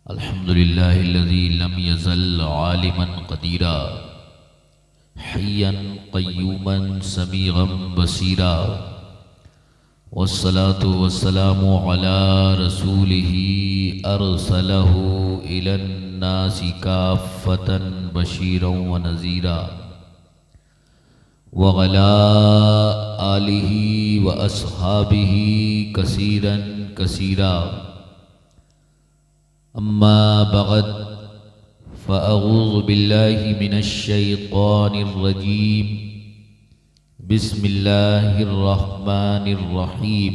अल्हम्दुलिल्लाहिल्लज़ी lump यज़ल आलिमन क़दीरा हय्यन क़य्यूमन समीअन Basira वस्सलातु वस्सलामु अला रसूलिही अरसलहु इलन्नासि काफ़्फ़तन बशीरन व नज़ीरा व अला आलिही व अस्हाबिही कसीरन कसीरा। अम्मा बअद फ़अऊज़ु बिल्लाहि मिनश्शैतानिर्रजीम। बिस्मिल्लाहिर्रहमानिर्रहीम।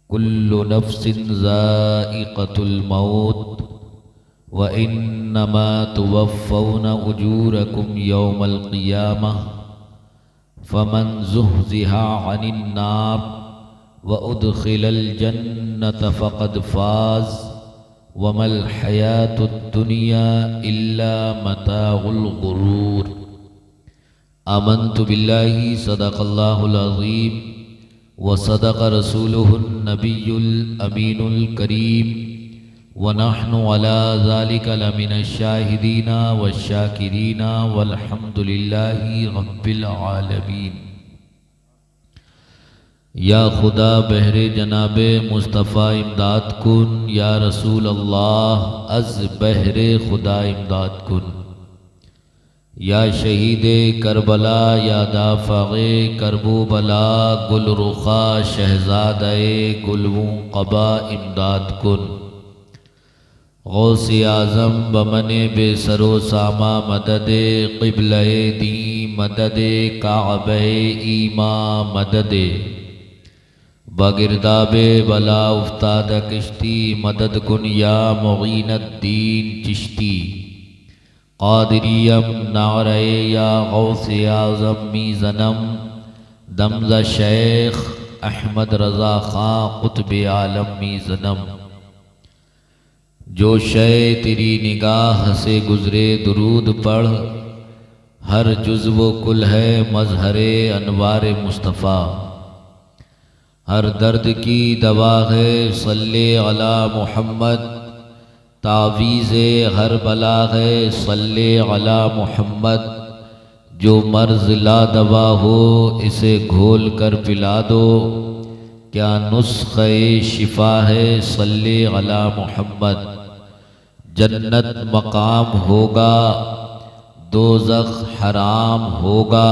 कुल्लु नफ्सिन ज़ाइक़तुल मौत व इन्नमा तुवफ़्फ़ौना उजूरकुम यौमल क़ियामह फ़मन ज़ुहज़िहा अनिन नार व उद्खिलल जन्नत फ़क़द फ़ाज़ वमल हयातुद दुनिया इल्ला मताउल गुरूर। आमन्तु बिल्लाहि सदक़ल्लाहुल अज़ीम व सदक़ रसूलुहुन नबियुल अमीनुल करीम व नहनु अला ज़ालिका लमिनश शाहिदीना वश्शाकिरीना वल्हम्दुलिल्लाहि रब्बिल आलमीन। या खुदा बहरे जनाबे मुस्तफ़ा इमदाद कुन, या रसूल अल्लाह अज़ बहरे खुदा इमदाद कुन। या शहीदे करबला, या दाफ़े करबो बला, गुल रुखा शहज़ादे गुलवों क़बा इमदाद कुन। गौसे आज़म बमने बेसरो सामा मददे क़िबले दी मददे काबे ईमा मददे बगिरदाबे बला उफ्ताद किश्ती मदद कुन या मुग़ीनद्दीन चिश्ती। क़ादिरियम नारे या गौसे आज़म मीज़नम दमज़ा शेख अहमद रज़ा ख़ां क़ुत्बे आलम मीज़नम। जो शय तेरी निगाह से गुज़रे दुरूद पढ़, हर जुज़्व कुल है मज़हरे अनवारे मुस्तफ़ा। हर दर्द की दवा है सल्ले अला मुहम्मद, तावीज़े हर बला है सल्ले अला मुहम्मद। जो मर्ज़ ला दवा हो इसे घोल कर पिला दो, क्या नुस्ख़े शिफा है सल्ले अला मुहम्मद। जन्नत मकाम होगा दोज़ख हराम होगा,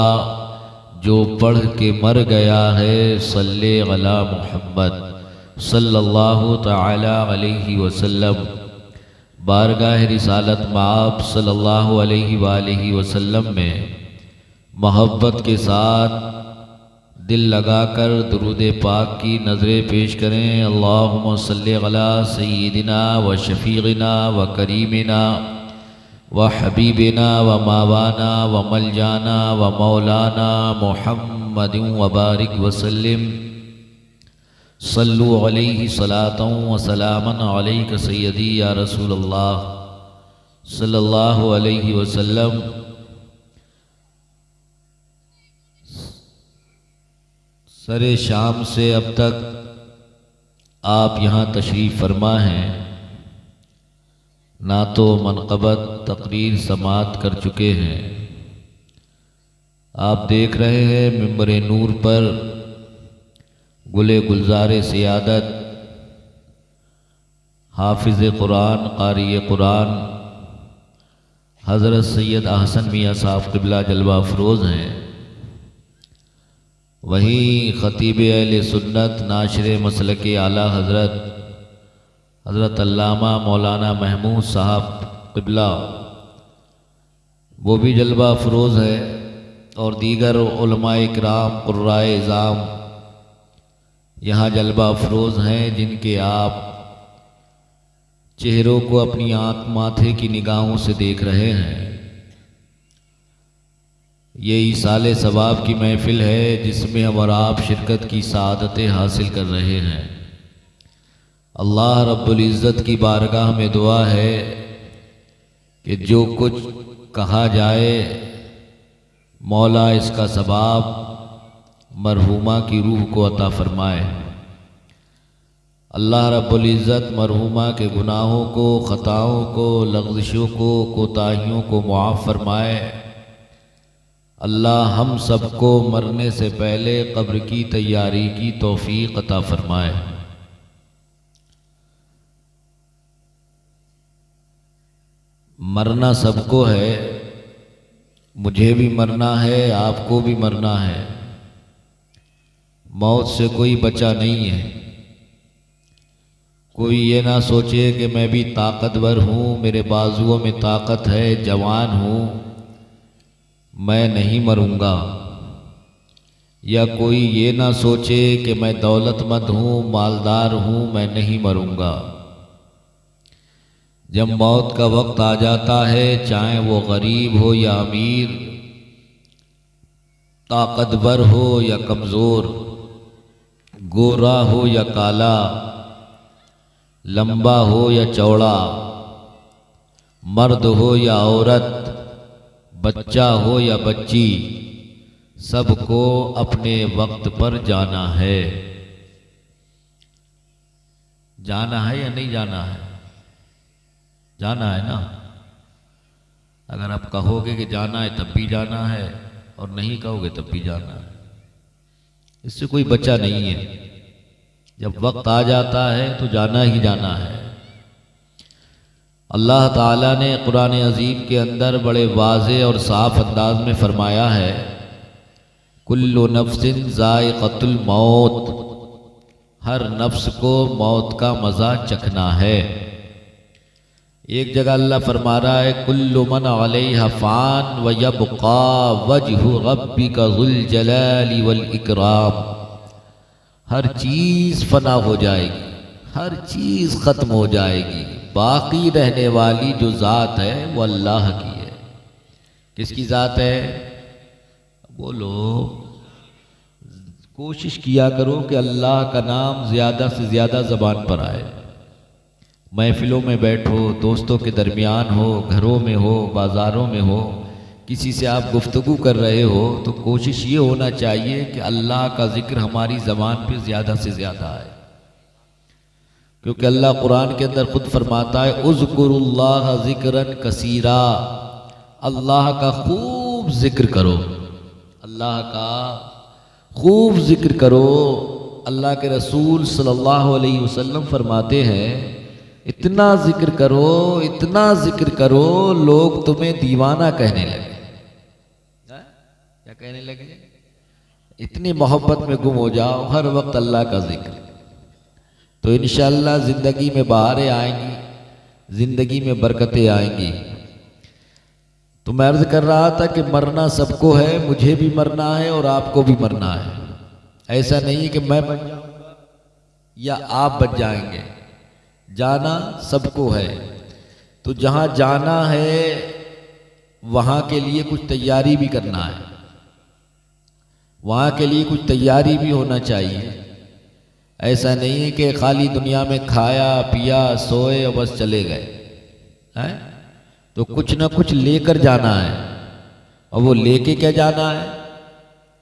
जो पढ़ के मर गया है सल्ले अला मुहम्मद सल्लल्लाहु तआला अलैहि वसल्लम। बारगाह रिसालत माब सल्लल्लाहु अलैहि वालैहि वसल्लम में मोहब्बत के साथ दिल लगाकर दुरूद पाक की नज़रें पेश करें। अल्लाहुम्मा सल्ली अला सय्यिदिना व शफ़ीक़िना व करीमिना व हबीबिना व मावाना व मलजाना व मौलाना मुहम्मदिन व बारिक वसल्लिम। सल्लु अलैहि सलातन व सलामन अलैका सय्यदी या रसूलल्लाह सल्लल्लाहु अलैहि वसल्लम। सरे शाम से अब तक आप यहाँ तशरीफ़ फरमा हैं, ना तो मनक़बत तकरीर समात कर चुके हैं। आप देख रहे हैं मिंबर नूर पर गुले गुलज़ारे सियादत हाफिज़ कुरान क़ारी कुरान हज़रत सैयद अहसन मियाँ साहब क़िबला जलवा अफरोज़ हैं। वहीं ख़तीब अहले सुन्नत नाशिर मसलक आला हज़रत अल्लामा मौलाना महमूद साहब क़िबला, वो भी जलवा अफरोज़ है। और दीगर उलमाए इकराम क़ुर्राए इज़ाम यहाँ जलवा अफरोज़ हैं, जिनके आप चेहरों को अपनी आँख माथे की निगाहों से देख रहे हैं। ये ईसाले सवाब की महफ़िल है जिसमें हम और आप शिरकत की सआदतें हासिल कर रहे हैं। अल्लाह रब्बुल इज़्ज़त की बारगाह में दुआ है कि जो कुछ कहा जाए मौला इसका सवाब मरहूमा की रूह को अता फरमाए। अल्लाह रब्बुल इज़्ज़त मरहुमा के गुनाहों को, ख़ताओं को, लग़ज़िशों को, कोताहियों को मुआफ़ फरमाए। अल्लाह हम सबको मरने से पहले कब्र की तैयारी की तौफ़ीक़ अता फरमाए। मरना सबको है, मुझे भी मरना है, आपको भी मरना है। मौत से कोई बचा नहीं है। कोई ये ना सोचे कि मैं भी ताकतवर हूँ, मेरे बाजुओं में ताकत है, जवान हूँ, मैं नहीं मरूँगा। या कोई ये ना सोचे कि मैं दौलतमंद हूँ, मालदार हूँ, मैं नहीं मरूँगा। जब मौत का वक्त आ जाता है, चाहे वो गरीब हो या अमीर, ताकतवर हो या कमज़ोर, गोरा हो या काला, लंबा हो या चौड़ा, मर्द हो या औरत, बच्चा हो या बच्ची, सबको अपने वक्त पर जाना है। जाना है या नहीं जाना है? जाना है ना। अगर आप कहोगे कि जाना है तब भी जाना है, और नहीं कहोगे तब भी जाना है। इससे कोई बचा नहीं है। जब वक्त आ जाता है तो जाना ही जाना है। अल्लाह ताला ने कुरान अज़ीम के अंदर बड़े वाज़े और साफ अंदाज में फरमाया है, कुल्लु नफ्सिन ज़ाइक़तुल मौत, हर नफ्स को मौत का मज़ा चखना है। एक जगह अल्लाह फरमा रहा है, कुल्लु मन अलैहा फ़ान व यबक़ा वजहु रब्बिका ज़ुल जलाली वल इकराम। हर चीज़ फना हो जाएगी, हर चीज़ ख़त्म हो जाएगी, बाकी रहने वाली जो ज़ात है वो अल्लाह की है। किसकी ज़ात है? बोलो। कोशिश किया करो कि अल्लाह का नाम ज़्यादा से ज़्यादा ज़बान पर आए। महफिलों में बैठो, दोस्तों के दरमियान हो, घरों में हो, बाज़ारों में हो, किसी से आप गुफ्तगू कर रहे हो तो कोशिश ये होना चाहिए कि अल्लाह का ज़िक्र हमारी ज़बान पे ज़्यादा से ज़्यादा आए। क्योंकि अल्लाह कुरान के अंदर ख़ुद फरमाता है, उज़्कुरुल्लाह ज़िक्रन कसीरा, अल्लाह का खूब ज़िक्र करो, अल्लाह का खूब ज़िक्र करो। अल्लाह के रसूल सल्लल्लाहु अलैहि वसल्लम फरमाते हैं, इतना ज़िक्र करो, इतना ज़िक्र करो, लोग तुम्हें दीवाना कहने लगे। क्या कहने लगे? इतनी मोहब्बत में गुम हो जाओ, हर वक्त अल्लाह का ज़िक्र। तो इंशाअल्लाह ज़िंदगी में बहारें आएंगी, ज़िंदगी में बरकतें आएंगी। तो मैं अर्ज़ कर रहा था कि मरना सबको है, मुझे भी मरना है और आपको भी मरना है। ऐसा नहीं है कि मैं बच जाऊंगा या आप बच जाएंगे। जाना सबको है। तो जहाँ जाना है वहाँ के लिए कुछ तैयारी भी करना है, वहाँ के लिए कुछ तैयारी भी होना चाहिए। ऐसा नहीं है कि खाली दुनिया में खाया पिया सोए और बस चले गए हैं। तो कुछ ना कुछ लेकर जाना है, और वो लेके क्या जाना है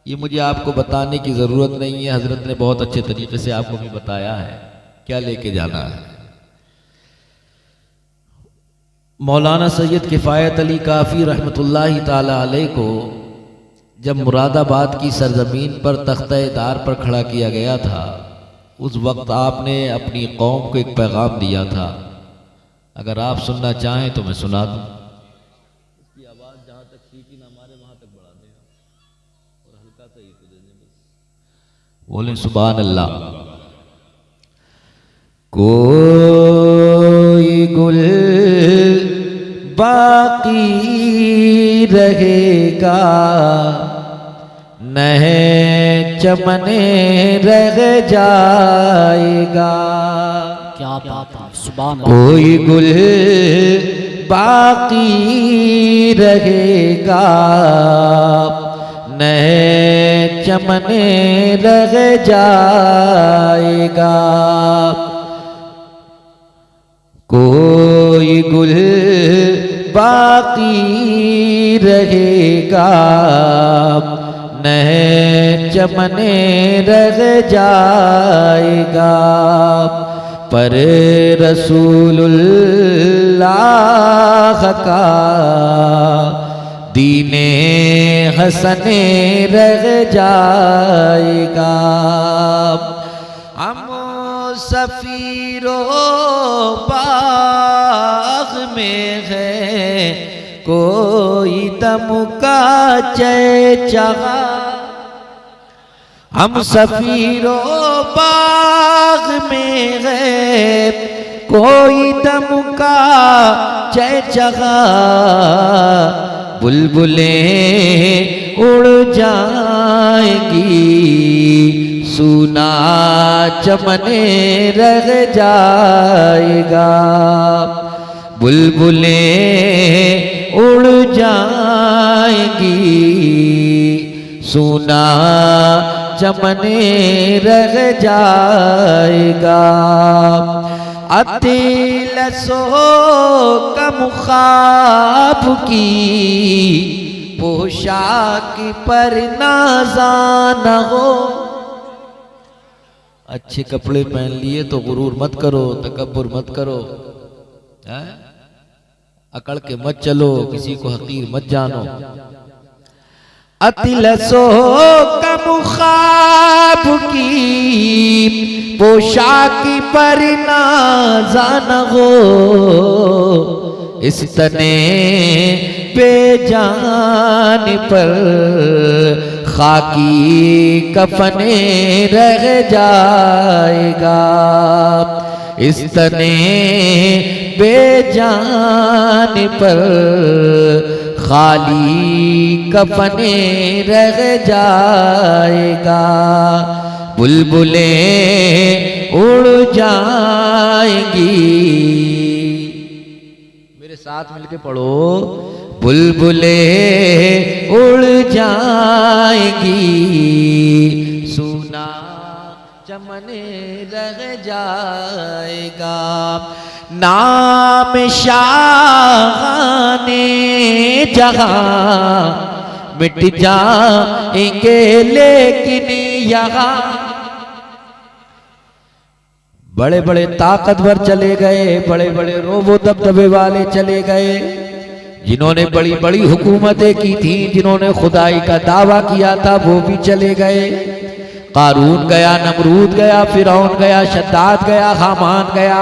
ये मुझे आपको बताने की ज़रूरत नहीं है। हज़रत ने बहुत अच्छे तरीके से आपको भी बताया है क्या लेके जाना है। मौलाना सैयद किफ़ायत अली काफ़ी रहमतुल्लाहि ताला अलैह को जब मुरादाबाद की सरजमीन पर तख्ता-ए-दार पर खड़ा किया गया था, उस वक्त आपने अपनी कौम को एक पैगाम दिया था। अगर आप सुनना चाहें तो मैं सुना दूँ। इसकी आवाज़ जहाँ तक सीटी ना मारे वहाँ तक बढ़ा दें और हल्का सा ही तो दे दें बस। बोलें सुभान अल्लाह। कोई गुल बाकी रहेगा, नह चमने रह जाएगा। क्या बात है, सुभान अल्लाह। कोई गुल बाकी रहेगा, नह चमने रह जाएगा। कोई गुल बाकी रहेगा, नह चमने रह जाएगा। पर रसूलुल्लाह का दीने हसने रह जाएगा। हम सफीरो बाग में है कोई दम का चहचहा। हम सफीरो बाग में है कोई दम का चहचहा। बुलबुलें उड़ जाएंगी सूना चमने रह जाएगा। बुलबुलें उड़ जाएंगी सूना चमने रह जाएगा। अतिलसो कम ख्वाब की पोशाक पर नाज़ान हो। अच्छे कपड़े पहन लिए तो गुरूर मत करो, तकब्बुर मत करो, अकड़ के मत चलो, किसी को हकीर मत जानो। अतिलसो कम ख्वाब की पोशाक पर नाज़ान हो। इस तने बेजान पर खाकी कफने रह जाएगा। इस तने बेजान पर खाली कफने रह जाएगा। बुलबुलें उड़ जाएंगी, मेरे साथ मिलके पढ़ो। बुलबुलें उड़ जाएंगी सूना चमने रह जाएगा। नाम शाहाने जहां मिट जाएंगे लेकिन यहाँ बड़े बड़े ताकतवर चले गए, बड़े बड़े रोबो दबदबे वाले चले गए, जिन्होंने बड़ी बड़ी हुकूमतें की थी, जिन्होंने खुदाई का दावा किया था, वो भी चले गए। कारून गया, नमरूद गया, फिरौन गया, शद्दाद गया, हामान गया,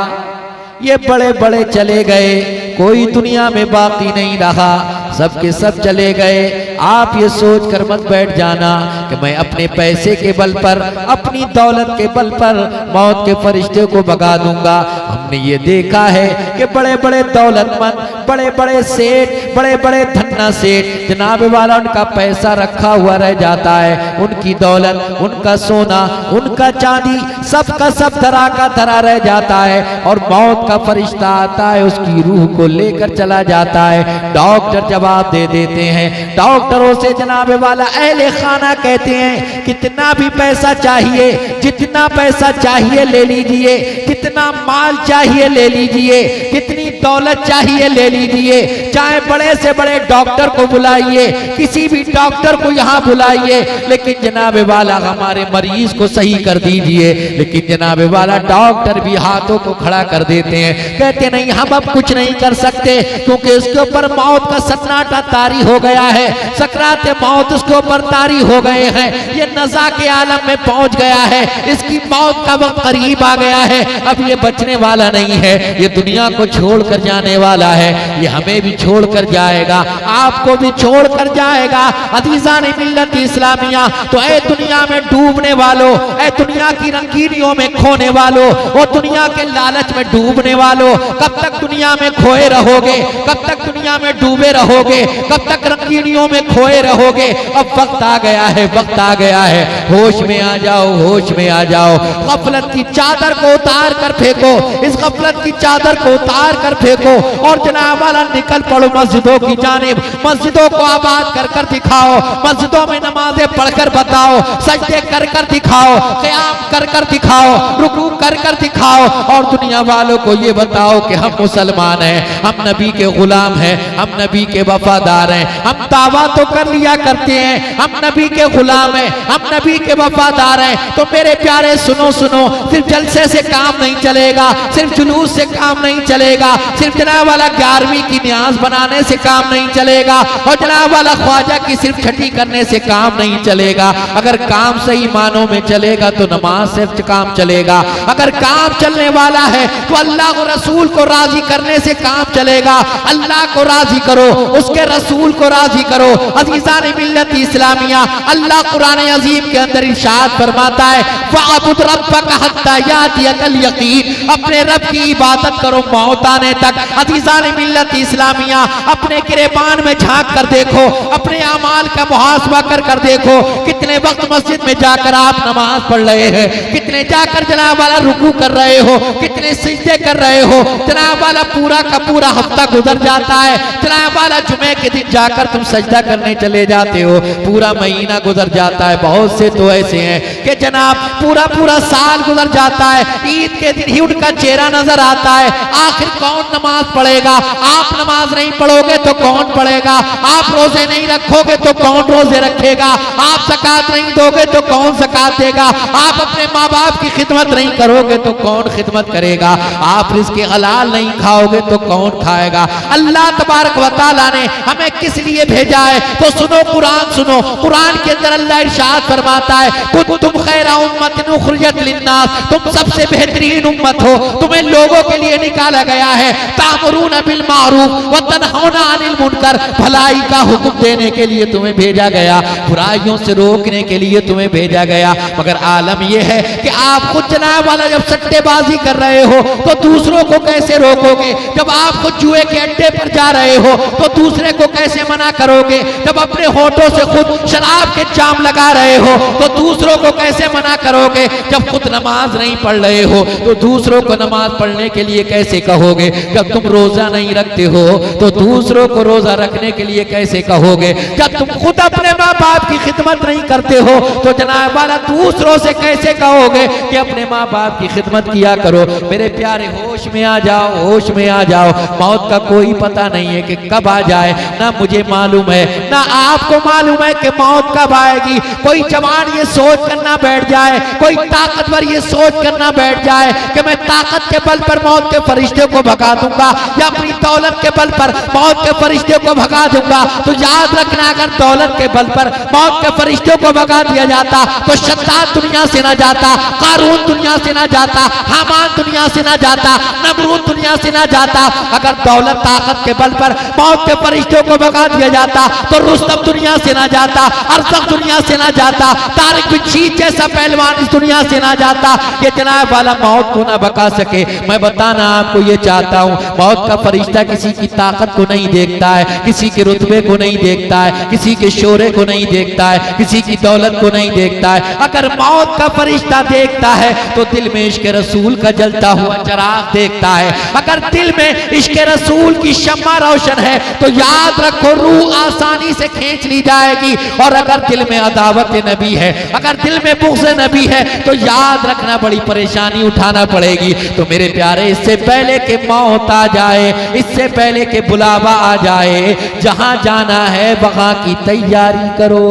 ये बड़े बड़े चले गए। कोई दुनिया में बाकी नहीं रहा, सब के सब चले गए। आप ये सोच कर मत बैठ जाना कि मैं अपने पैसे के बल पर, अपनी दौलत के बल पर मौत के फरिश्ते को भगा दूंगा। हमने ये देखा है कि बड़े बड़े दौलतमंद, बड़े बड़े सेठ, बड़े बड़े धन्ना सेठ, जनाब वाला उनका पैसा रखा हुआ रह जाता है, उनकी दौलत, उनका सोना, उनका चांदी, सब का सब धरा का धरा रह जाता है। और मौत का फरिश्ता आता है, उसकी रूह को लेकर चला जाता है। डॉक्टर जवाब दे देते हैं, डॉक्टरों से जनाब वाला अहले खाना कहते हैं कितना भी पैसा चाहिए, जितना पैसा चाहिए ले लीजिए, कितना माल चाहिए ले लीजिए, कितनी दौलत चाहिए ले लीजिए, चाहे बड़े से बड़े डॉक्टर को बुलाइए, किसी भी डॉक्टर को यहाँ बुलाइए, लेकिन जनाब वाला हमारे मरीज को सही कर दीजिए। लेकिन जनाब वाला डॉक्टर भी हाथों को खड़ा कर देते हैं, कहते नहीं हम अब कुछ नहीं कर सकते, क्योंकि इसके ऊपर मौत का सन्नाटा तारी हो गया है, सकरात मौत उसके ऊपर तारी हो गए हैं, ये नज़ा के आलम में पहुंच गया है, इसकी मौत का वक्त करीब आ गया है, अब ये बचने वाला नहीं है, ये दुनिया को छोड़कर जाने वाला है, ये हमें भी छोड़कर जाएगा, आपको भी छोड़कर जाएगा। अज़ीज़ान मिल्लत इस्लामिया, तो ऐ दुनिया में डूबने वालों, ऐ दुनिया की रंगीनियों में खोने वालों, वो दुनिया के लालच में डूबने वालों, कब तक दुनिया में खोए रहोगे, कब तक दुनिया में डूबे रहोगे, कब तक रंगीनियों में खोए रहोगे। अब वक्त आ गया है, वक्त आ गया है, होश में आ जाओ, होश में आ जाओ। गफलत की चादर को उतार कर फेंको, इस गफलत की चादर को उतार कर फेंको और जनाब वाला निकल पड़ो मस्जिदों की जानिब। मस्जिदों को आबाद कर कर दिखाओ, मस्जिदों में नमाजें पढ़कर बताओ, सजदे कर कर दिखाओ, क़याम कर कर दिखाओ, रुकू कर कर दिखाओ और दुनिया वालों को ये बताओ कि हम मुसलमान हैं, हम नबी के गुलाम हैं, हम नबी के वफादार हैं। हम दावा तो कर लिया करते हैं हम नबी के गुलाम हैं, हम नबी के वफादार हैं। तो मेरे प्यारे सुनो सुनो, सिर्फ जलसे से काम नहीं चलेगा, सिर्फ जुलूस से काम नहीं चलेगा, सिर्फ जनाब वाला 11वीं की न्याज बनाने से काम नहीं चलेगा और जनाब वाला ख्वाजा की सिर्फ छठी करने से काम नहीं चलेगा। अगर काम सही मानों में चलेगा तो नमाज से काम चलेगा। अगर काम चलने वाला है तो अल्लाह और रसूल को राजी करने से काम चलेगा। अल्लाह को राजी करो, उसके रसूल को राजी करो। अज़ीज़ान मिल्लत इस्लामिया, अल्लाह कुरान अजीम के अंदर इरशाद फरमाता है वअबुद रब्बका हत्ता यातियकल यकीन, अपने रब की इबादत करो मौत आने तक। अज़ीज़ान मिल्लत इस्लामिया, अपने गिरेबान में झांक कर देखो, अपने अमाल का मुहासबा कर कर देखो, कितने वक्त मस्जिद में जाकर आप नमाज पढ़ रहे हैं, कितने जाकर जनाब वाला रुकू कर रहे हो, कितने सिजदे कर रहे हो। जनाब वाला पूरा का पूरा हफ्ता गुजर जाता है, जनाब वाला जुमे के दिन जाकर तुम सजदा करने चले जाते हो, पूरा महीना गुजर जाता है। बहुत से तो ऐसे हैं कि जनाब पूरा पूरा साल गुजर जाता है, ईद के दिन ही उनका चेहरा नजर आता है। आखिर कौन नमाज पढ़ेगा? आप नमाज नहीं पढ़ोगे तो कौन पढ़ेगा? आप रोजे नहीं रखोगे तो कौन रोजे रखेगा? आप ज़कात नहीं दोगे तो कौन ज़कात देगा? आप अपने माँ बाप की खिदमत नहीं करोगे तो कौन खिदमत करेगा? आप रिज़्क़ हलाल नहीं खाओगे तो कौन खाएगा? अल्लाह तबारक व तआला ने हमें किस लिए भेजा है? तो सुनो कुरान, सुनो कुरान के अंदर अल्लाह इरशाद फरमाता है कुंतुम खैरा उम्मतिन उखरिजत लिन्नास, तुम सबसे बेहतरीन उम्मत हो, तुम्हें लोगों के लिए निकाला गया है। तामुरून बिल मारूफ व तनहौना अनिल मुनकर, भलाई का हुक्म देने के लिए तुम्हें भेजा गया, बुराइयों से रोकने के लिए तुम्हें भेजा गया। मगर आलम यह है कि आप खुद जनाब वाला जब सट्टेबाजी कर रहे हो तो दूसरों को कैसे रोकोगे? जब आप खुद जुए के अड्डे पर जा रहे हो तो दूसरे को कैसे मना करोगे? जब अपने होठों से खुद शराब के जाम लगा रहे हो तो दूसरों को कैसे मना करोगे? जब खुद नमाज नहीं पढ़ रहे हो तो दूसरों को नमाज पढ़ने के लिए कैसे कहोगे? जब तुम रोजा नहीं रखते हो तो दूसरों को रोजा रखने के लिए कैसे कहोगे? जब तुम खुद अपने माँ बाप की खिदमत नहीं करते हो तो जनाब वाला दूसरों से कैसे कहोगे कि अपने माँ बाप की खिदमत किया करो? मेरे प्यारे होश में आ जाओ, होश में आ जाओ। मौत का कोई पता नहीं है कि कब आ जाए, ना मुझे मालूम है ना आपको मालूम है कि मौत कब आएगी। कोई जवान ये सोच कर ना बैठ जाए, कोई ताकतवर ये सोच कर ना बैठ जाए कि मैं ताकत के बल पर मौत के फरिश्ते को भगा दूंगा या अपनी दौलत के बल पर मौत के फरिश्ते को भगा दूंगा। तो याद रखना, अगर दौलत के बल पर मौत के फरिश्ते को भगा दिया जाता तो शद्दाद दुनिया से ना जाता, कारून दुनिया से ना जाता, हामान दुनिया से ना जाता, नमरूद दुनिया से ना जाता। अगर दौलत ताकत के बल पर मौत के फरिश्तों को भगा दिया जाता तो रुस्तम दुनिया से ना जाता, अरसक दुनिया से ना जाता, तारिक बिन शीत जैसा पहलवान इस दुनिया से ना जाता। ये जनाब वाला मौत को ना भगा सके। मैं बताना आपको ये चाहता हूँ, मौत का फरिश्ता किसी की ताकत को नहीं देखता है, किसी के रुतबे को नहीं देखता है, किसी के शोरे को नहीं देखता है, किसी की दौलत को नहीं देखता है। अगर मौत का फरिश्ता देखता है तो दिल में इश्क रसूल का जलता हुआ चिराग देखता है। अगर दिल में इश्क रसूल की शम्मा रोशन है तो याद रखो रूह आसानी से खींच ली जाएगी। और अगर दिल में अदावत नबी है, अगर दिल में बुग़्ज़ नबी है तो याद रखना बड़ी परेशानी उठाना पड़ेगी। तो मेरे प्यारे, इससे पहले कि मौत आ जाए, इससे पहले कि बुलावा आ जाए, जहां जाना है वहां की तैयारी करो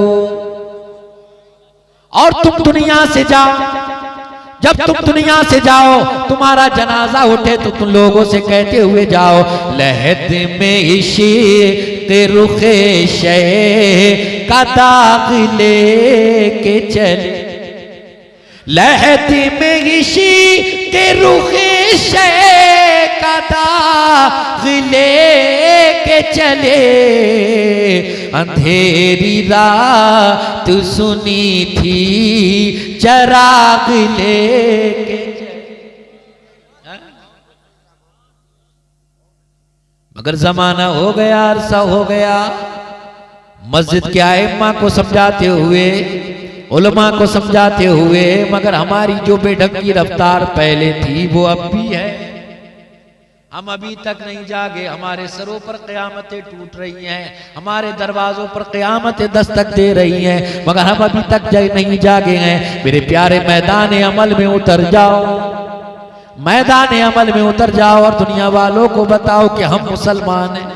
और तुम दुनिया से जाओ। जब तुम दुनिया से जाओ, तुम्हारा जनाजा उठे तो तुम लोगों से कहते हुए जाओ, लहद में इश्क़ रुख़े शे का दाग लेके चले, लहद में इश्क़ रुख़े शे का दाग लेके चले, अंधेरी रात सुनी थी चराग लेके। मगर जमाना हो गया, अरसा हो गया, मस्जिद के आइम्मा को समझाते हुए, उलमा को समझाते हुए, मगर हमारी जो बेढंगी रफ्तार पहले थी वो अब भी है। हम अभी तक नहीं जागे, हमारे सरों पर क़यामतें टूट रही हैं, हमारे दरवाजों पर क़यामतें दस्तक दे रही हैं, मगर हम अभी तक नहीं जागे हैं। मेरे प्यारे मैदान अमल में उतर जाओ, मैदान अमल में उतर जाओ और दुनिया वालों को बताओ कि हम मुसलमान हैं।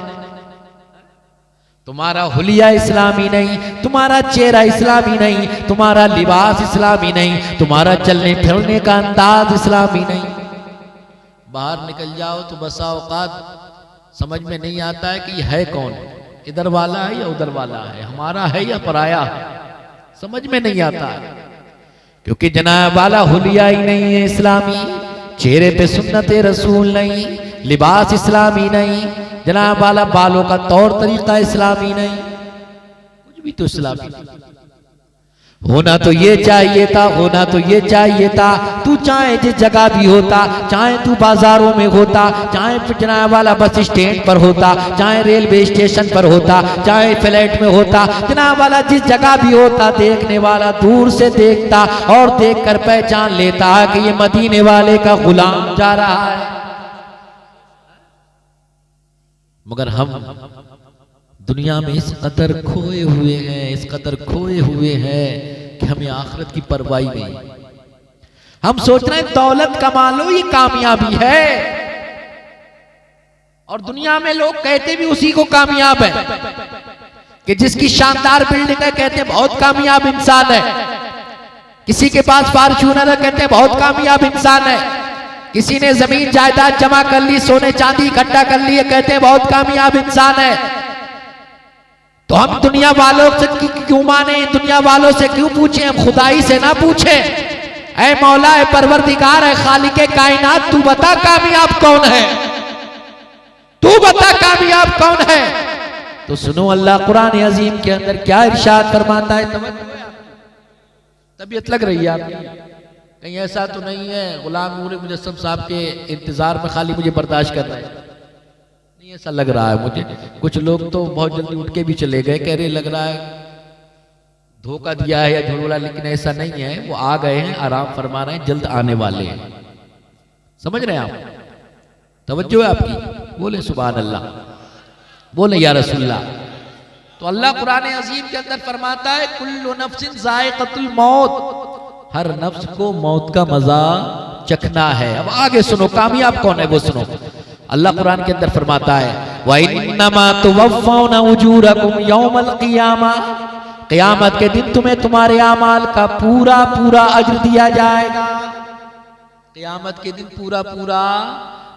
तुम्हारा हुलिया इस्लामी नहीं, तुम्हारा चेहरा इस्लामी नहीं, तुम्हारा लिबास इस्लामी नहीं, तुम्हारा चलने फिरने का अंदाज इस्लामी नहीं। बाहर निकल जाओ तो बसा औकात समझ में नहीं आता है कि है कौन, इधर वाला है या उधर वाला है, हमारा है या पराया है, समझ में नहीं आता है। क्योंकि जनाब वाला हुलिया ही नहीं है इस्लामी, चेहरे पे सुन्नत रसूल नहीं, लिबास इस्लामी नहीं, जनाब वाला बालों का तौर तरीका इस्लामी नहीं, कुछ भी तो इस्लामी नहीं। होना तो ये चाहिए था, होना तो ये चाहिए था, तू चाहे जिस जगह भी होता, चाहे तू बाजारों में होता, चाहे जनाब वाला बस स्टैंड पर होता, चाहे रेलवे स्टेशन पर होता, चाहे फ्लैट में होता, जनाब वाला जिस जगह भी होता, देखने वाला दूर से देखता और देखकर पहचान लेता कि ये मदीने वाले का गुलाम जा रहा है। मगर हम दुनिया में इस कदर खोए हुए हैं, इस कदर खोए हुए हैं कि हमें आखिरत की परवाह नहीं। हम सोच रहे हैं दौलत कमा लो ये कामयाबी है, और दुनिया में लोग कहते भी उसी को कामयाब है कि जिसकी शानदार बिल्डिंग है, कहते हैं बहुत कामयाब इंसान है। किसी के पास फॉर्च्यूनर है, कहते हैं बहुत कामयाब इंसान है। किसी ने जमीन जायदाद जमा कर ली, सोने चांदी इकट्ठा कर लिए, कहते हैं बहुत कामयाब इंसान है। तो हम दुनिया वालों से क्यों माने, दुनिया वालों से क्यों पूछे, हम खुदाई से ना पूछे। ऐ मौला, ऐ परवरदिगार, ऐ खालिके कायनात, तू बता कामयाब कौन है, तू बता कामयाब कौन है। तो सुनो अल्लाह कुरान अजीम के अंदर क्या इरशाद फरमाता है। तबीयत लग रही है आपकी, कहीं ऐसा तो नहीं है गुलाम नूर मुजस्सम साहब के इंतजार में खाली मुझे बर्दाश्त कर रहे हैं? नहीं, ऐसा लग रहा है मुझे। कुछ लोग तो बहुत जल्दी उठ के भी चले गए, कह रहे लग रहा है धोखा दिया है या झुड़ोला, लेकिन ऐसा नहीं है। वो आ गए हैं, आराम फरमा रहे हैं, जल्द आने वाले हैं। समझ रहे हैं आप? तवज्जो है आपकी? बोले सुभान अल्लाह, बोले या रसूलल्लाह। तो अल्लाह कुरान अजीम के अंदर फरमाता है कुल्लु नफ्सिन ज़ाइक़तुल मौत, हर नफ्स को मौत का मजा चखना है। अब आगे सुनो, कामयाब कौन है वो सुनो। अल्लाह कुरान के अंदर फरमाता है व इन्नमा तुवफ़्फ़ौना उजूरकुम यौमल क़ियामा, क़यामत के दिन तुम्हें तुम्हारे अमाल का पूरा पूरा अज्र दिया जाएगा। क़यामत के दिन पूरा पूरा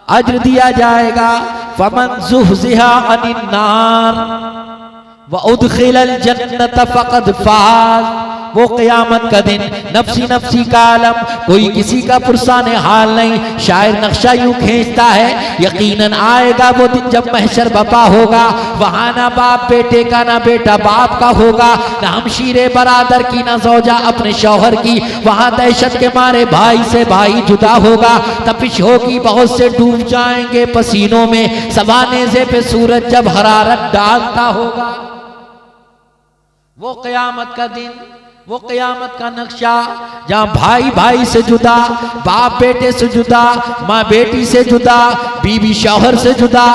अज्र दिया जाएगा। फमन ज़ुहज़िहा अनिन नार व उदखिलल जन्नत फ़क़द फ़ाज़, वो क़यामत का दिन नफ्सी नफ्सी का आलम, कोई किसी का पुरसाने हाल नहीं। शायर नक्शा यूं खींचता है यकीनन आएगा वो दिन जब महशर बपा होगा, वहां ना बाप बेटे का, ना बेटा बाप का होगा, ना हमशीरे बरादर की, ना ज़ौजा अपने शौहर की। वहां दहशत के मारे भाई से भाई जुदा होगा, तपिश होगी बहुत से डूब जाएंगे पसीनों में, सवानेज़े पे सूरज जब हरारत डालता होगा। वो क़यामत का दिन, वो क़यामत का नक्शा जहाँ भाई भाई से जुदा, बाप बेटे से जुदा, माँ बेटी से जुदा, बीवी शौहर से जुदा,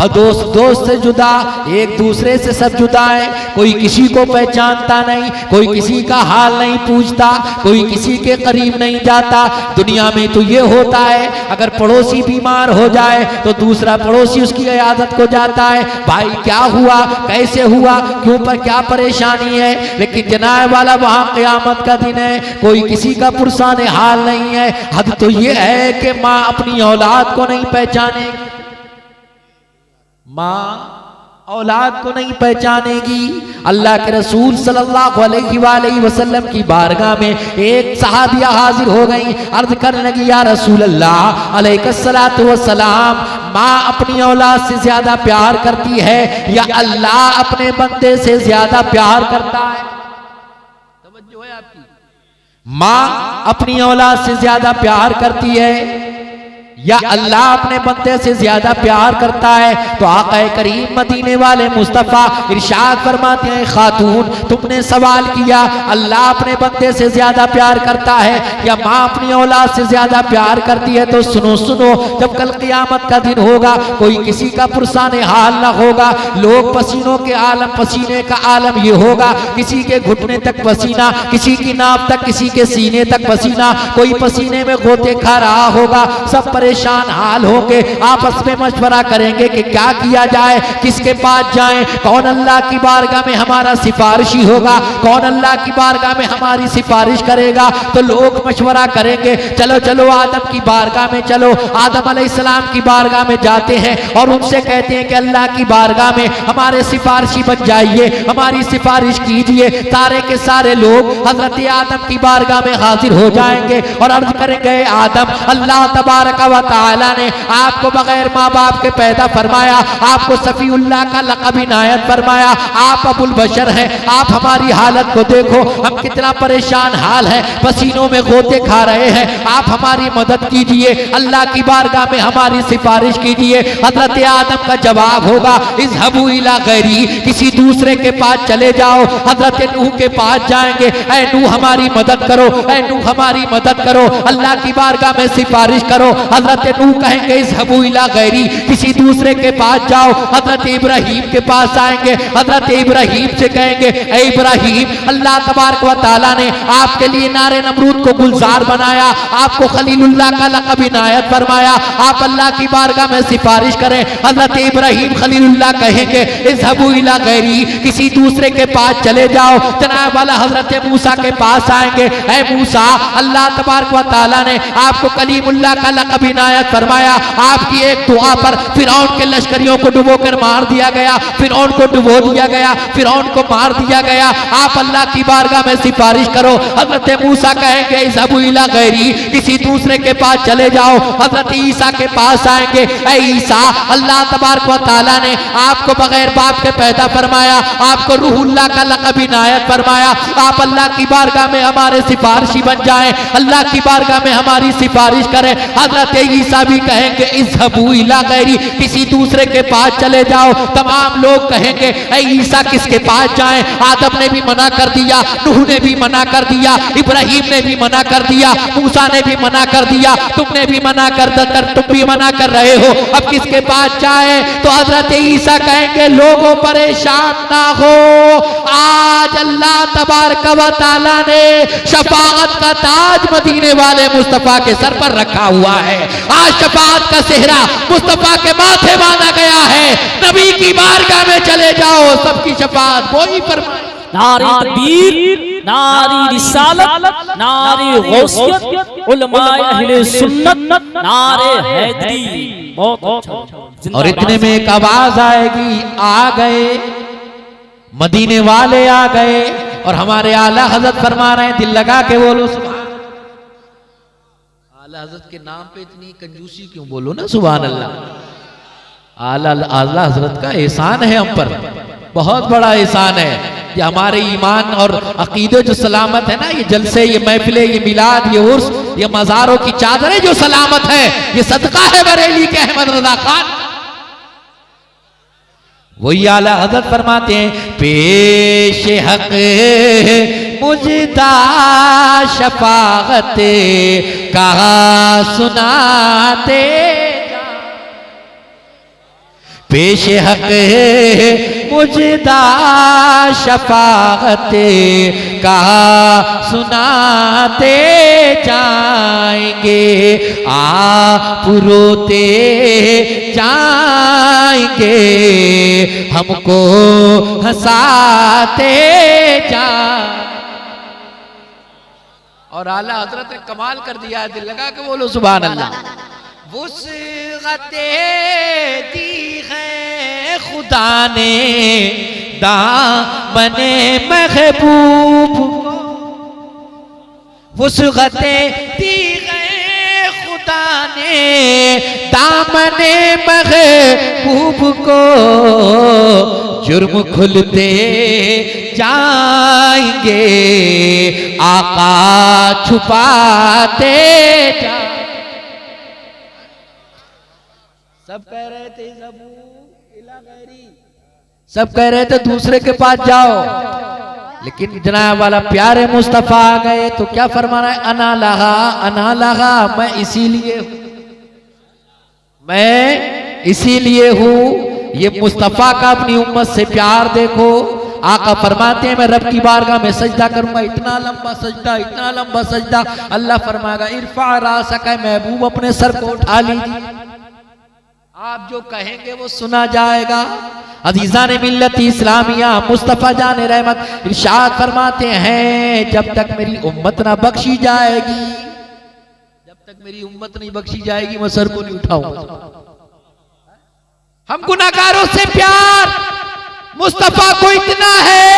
दोस्त दोस्त से जुदा, एक दूसरे से सब जुदा है। कोई किसी को पहचानता नहीं, कोई किसी का हाल नहीं पूछता, कोई किसी के करीब नहीं जाता। दुनिया में तो ये होता है अगर पड़ोसी बीमार हो जाए तो दूसरा पड़ोसी उसकी इयादत को जाता है, भाई क्या हुआ, कैसे हुआ, क्यों पर क्या परेशानी है। लेकिन जनाब वाला वहां क़यामत का दिन है, कोई किसी का पुरसाने हाल नहीं है। हद तो ये है कि माँ अपनी औलाद को नहीं पहचानेगी, माँ औलाद को नहीं पहचानेगी। अल्लाह के रसूल सल्लल्लाहु अलैहि वसल्लम की बारगाह में एक सहाबिया हाजिर हो गई, अर्ज करने लगी या रसूल अल्लाह अलैहिस्सलातु वस्सलाम, माँ अपनी औलाद से ज्यादा प्यार करती है या अल्लाह अपने बंदे से ज्यादा प्यार करता है? तवज्जो है आपकी? माँ अपनी औलाद से ज्यादा प्यार करती है या अल्लाह अपने बंदे से ज्यादा प्यार करता है? तो आका करीम मदीने वाले मुस्तफ़ा इरशाद फरमाते हैं, खातून तुमने सवाल किया अल्लाह अपने बंदे से ज्यादा प्यार करता है या माँ अपनी औलाद से ज्यादा प्यार करती है? तो सुनो सुनो, जब कल क़यामत का दिन होगा कोई किसी का पुरसाने हाल ना होगा, लोग पसीनों के आलम, पसीने का आलम ये होगा, किसी के घुटने तक पसीना, किसी की नाभ तक, किसी के सीने तक पसीना, कोई पसीने में गोते खा रहा होगा, सब परेशान हाल होंगे, आपस में मशवरा करेंगे कि क्या किया जाए, किसके पास जाएं, कौन अल्लाह की बारगाह में हमारा सिफारिशी होगा, कौन अल्लाह की बारगाह में हमारी सिफारिश करेगा? तो लोग मशवरा करेंगे, चलो चलो आदम की बारगाह में चलो। आदम अलैहिस्सलाम की बारगाह में जाते हैं और उनसे कहते हैं कि अल्लाह की बारगाह में हमारे सिफारिशी बन जाइए, हमारी सिफारिश कीजिए। सारे के सारे लोग हजरत आदम की बारगाह में हाजिर हो जाएंगे और अर्ज करेंगे, आदम, अल्लाह तबारक व तआला ने आपको बगैर माँ बाप के पैदा फरमाया, आपको सफीउल्लाह का लक़ब इनायत फरमाया, आप अबुल बशर हैं, आप हमारी हालत को देखो, हम कितना परेशान हाल है, पसीनों में गोते खा रहे हैं, आप हमारी मदद कीजिए, अल्लाह की बारगाह में हमारी सिफारिश कीजिए। हजरत आदम का जवाब होगा, इज़हबू इला गैरी, किसी दूसरे के पास चले जाओ। हजरत नूह के पास जाएंगे, ऐ नूह हमारी मदद करो, ऐ नूह हमारी मदद करो, अल्लाह की बारगाह में सिफारिश करो। हजरत नूह कहेंगे, इज़हबू इला गैरी, किसी दूसरे के पास जाओ। हजरत इब्राहीम के पास आएंगे, हजरत इब्राहीम से कहेंगे, ऐ इब्राहीम, अल्लाह तबारक व तआला ने आपके लिए नारे नमरूद को गुलजार बनाया, आपको खलीलुल्लाह का लक़ब इनायत फरमाया, आप अल्लाह की बारगाह में सिफारिश करें। हजरत इब्राहीम खलीलुल्लाह कहेंगे, इज़हबू इला गैरी, किसी दूसरे के पास चले जाओ। जनाब वाला हजरत मूसा के पास आएंगे, ऐ मूसा, अल्लाह तबारक व तआला ने आपको कलीमुल्लाह का लक़ब इनायत फरमाया, आपकी एक दुआ पर फिरौन के लश्करियों को डुबो कर मार दिया गया, फिरौन को डुबो दिया गया, फिरौन को मार दिया गया, आप अल्लाह की बारगाह में सिफारिश करो। हजरत मूसा कहेंगे, इज़हबू इला गैरी, किसी दूसरे के पास चले जाओ। हजरत ईसा के पास आएंगे, ऐ ईसा, अल्लाह तबारक व तआला ने आपको बगैर बाप के पैदा फरमाया, आपको रूहुल्लाह का लक़ब इनायत फरमाया, आप अल्लाह की बारगाह में हमारे सिफारिशी बन जाएं, अल्लाह की बारगाह में हमारी सिफारिश करें। हजरत ईसा भी कहेंगे, इज़हबू इला गैरी, किसी दूसरे के पास चले जाओ। तमाम लोग कहेंगे, ऐ ईसा किसके पास जाएं? आदम ने भी मना कर दिया, नूह ने भी मना कर दिया, इब्राहीम ने भी मना कर दिया, मूसा ने भी मना कर दिया, तुमने भी मना कर तुम भी मना कर रहे हो, अब किसके पास जाए? तो हजरत ईसा कहेंगे, लोगों परेशान ना हो, आज अल्लाह तबारक व तआला ने शफाअत का ताज मदीने वाले मुस्तफ़ा के सर पर रखा हुआ है। आज शफाअत का सेहरा मुस्तफ़ा के माथे बांधा गया है। नबी की बारगाह में चले जाओ, सबकी शफाअत वही फरमाए। नारी तकबीर, नारी रिसालत, नारी गौसियत, उलमाए अहले सुन्नत, नारे हैदरी। बहुत अच्छा। और इतने में एक आवाज आएगी, आ गए मदीने वाले, आ गए। और हमारे आला हजरत फरमा रहे हैं, दिल लगा के बोलो सुभान। आला हजरत के नाम पे इतनी कंजूसी क्यों? बोलो ना सुभान अल्लाह। आला हजरत का एहसान है हम पर, बहुत बड़ा एहसान है। ये हमारे ईमान और अकीदे जो सलामत है ना, ये जलसे, ये महफिले, ये मिलाद, ये उर्स, ये मज़ारों की चादरें जो सलामत है, ये सदका है बरेली के अहमद रज़ा खान। वही आला हज़रत फरमाते हैं, पेश हक मुजदा शफाअत कहा सुनाते, पेश हक मुजदा शफाअत कहा सुनाते जाएंगे, आप रोते जाएंगे, हमको हंसाते जा। और आला हजरत ने कमाल कर दिया है, दिल लगा के बोलो सुभान अल्लाह। वुसअते दी है खुदा ने दामने महबूब को, वुसअते दी है खुदा ने दामने महबूब को, जुर्म खुलते जाएंगे, आका छुपाते जा। सब कह रहे थे सब कह रहे थे दूसरे के पास जाओ, लेकिन जनाब वाला प्यारे मुस्तफा आ गए तो क्या फरमा रहा है, अना लगा, मैं इसीलिए हूं। ये मुस्तफा का अपनी उम्मत से प्यार देखो। आका फरमाते हैं मैं रब की बारगाह में सजदा करूंगा, इतना लंबा सजदा। अल्लाह फरमाएगा इरफा रासका, महबूब अपने सर को उठा लीजिए, आप जो कहेंगे वो सुना जाएगा। अजीज़ान मिल्लत इस्लामिया, मुस्तफ़ा जान रहमत इरशाद फरमाते हैं जब तक मेरी उम्मत ना बख्शी जाएगी, मैं सर को नहीं उठाऊंगा। हम गुनाहगारों से प्यार मुस्तफ़ा को इतना है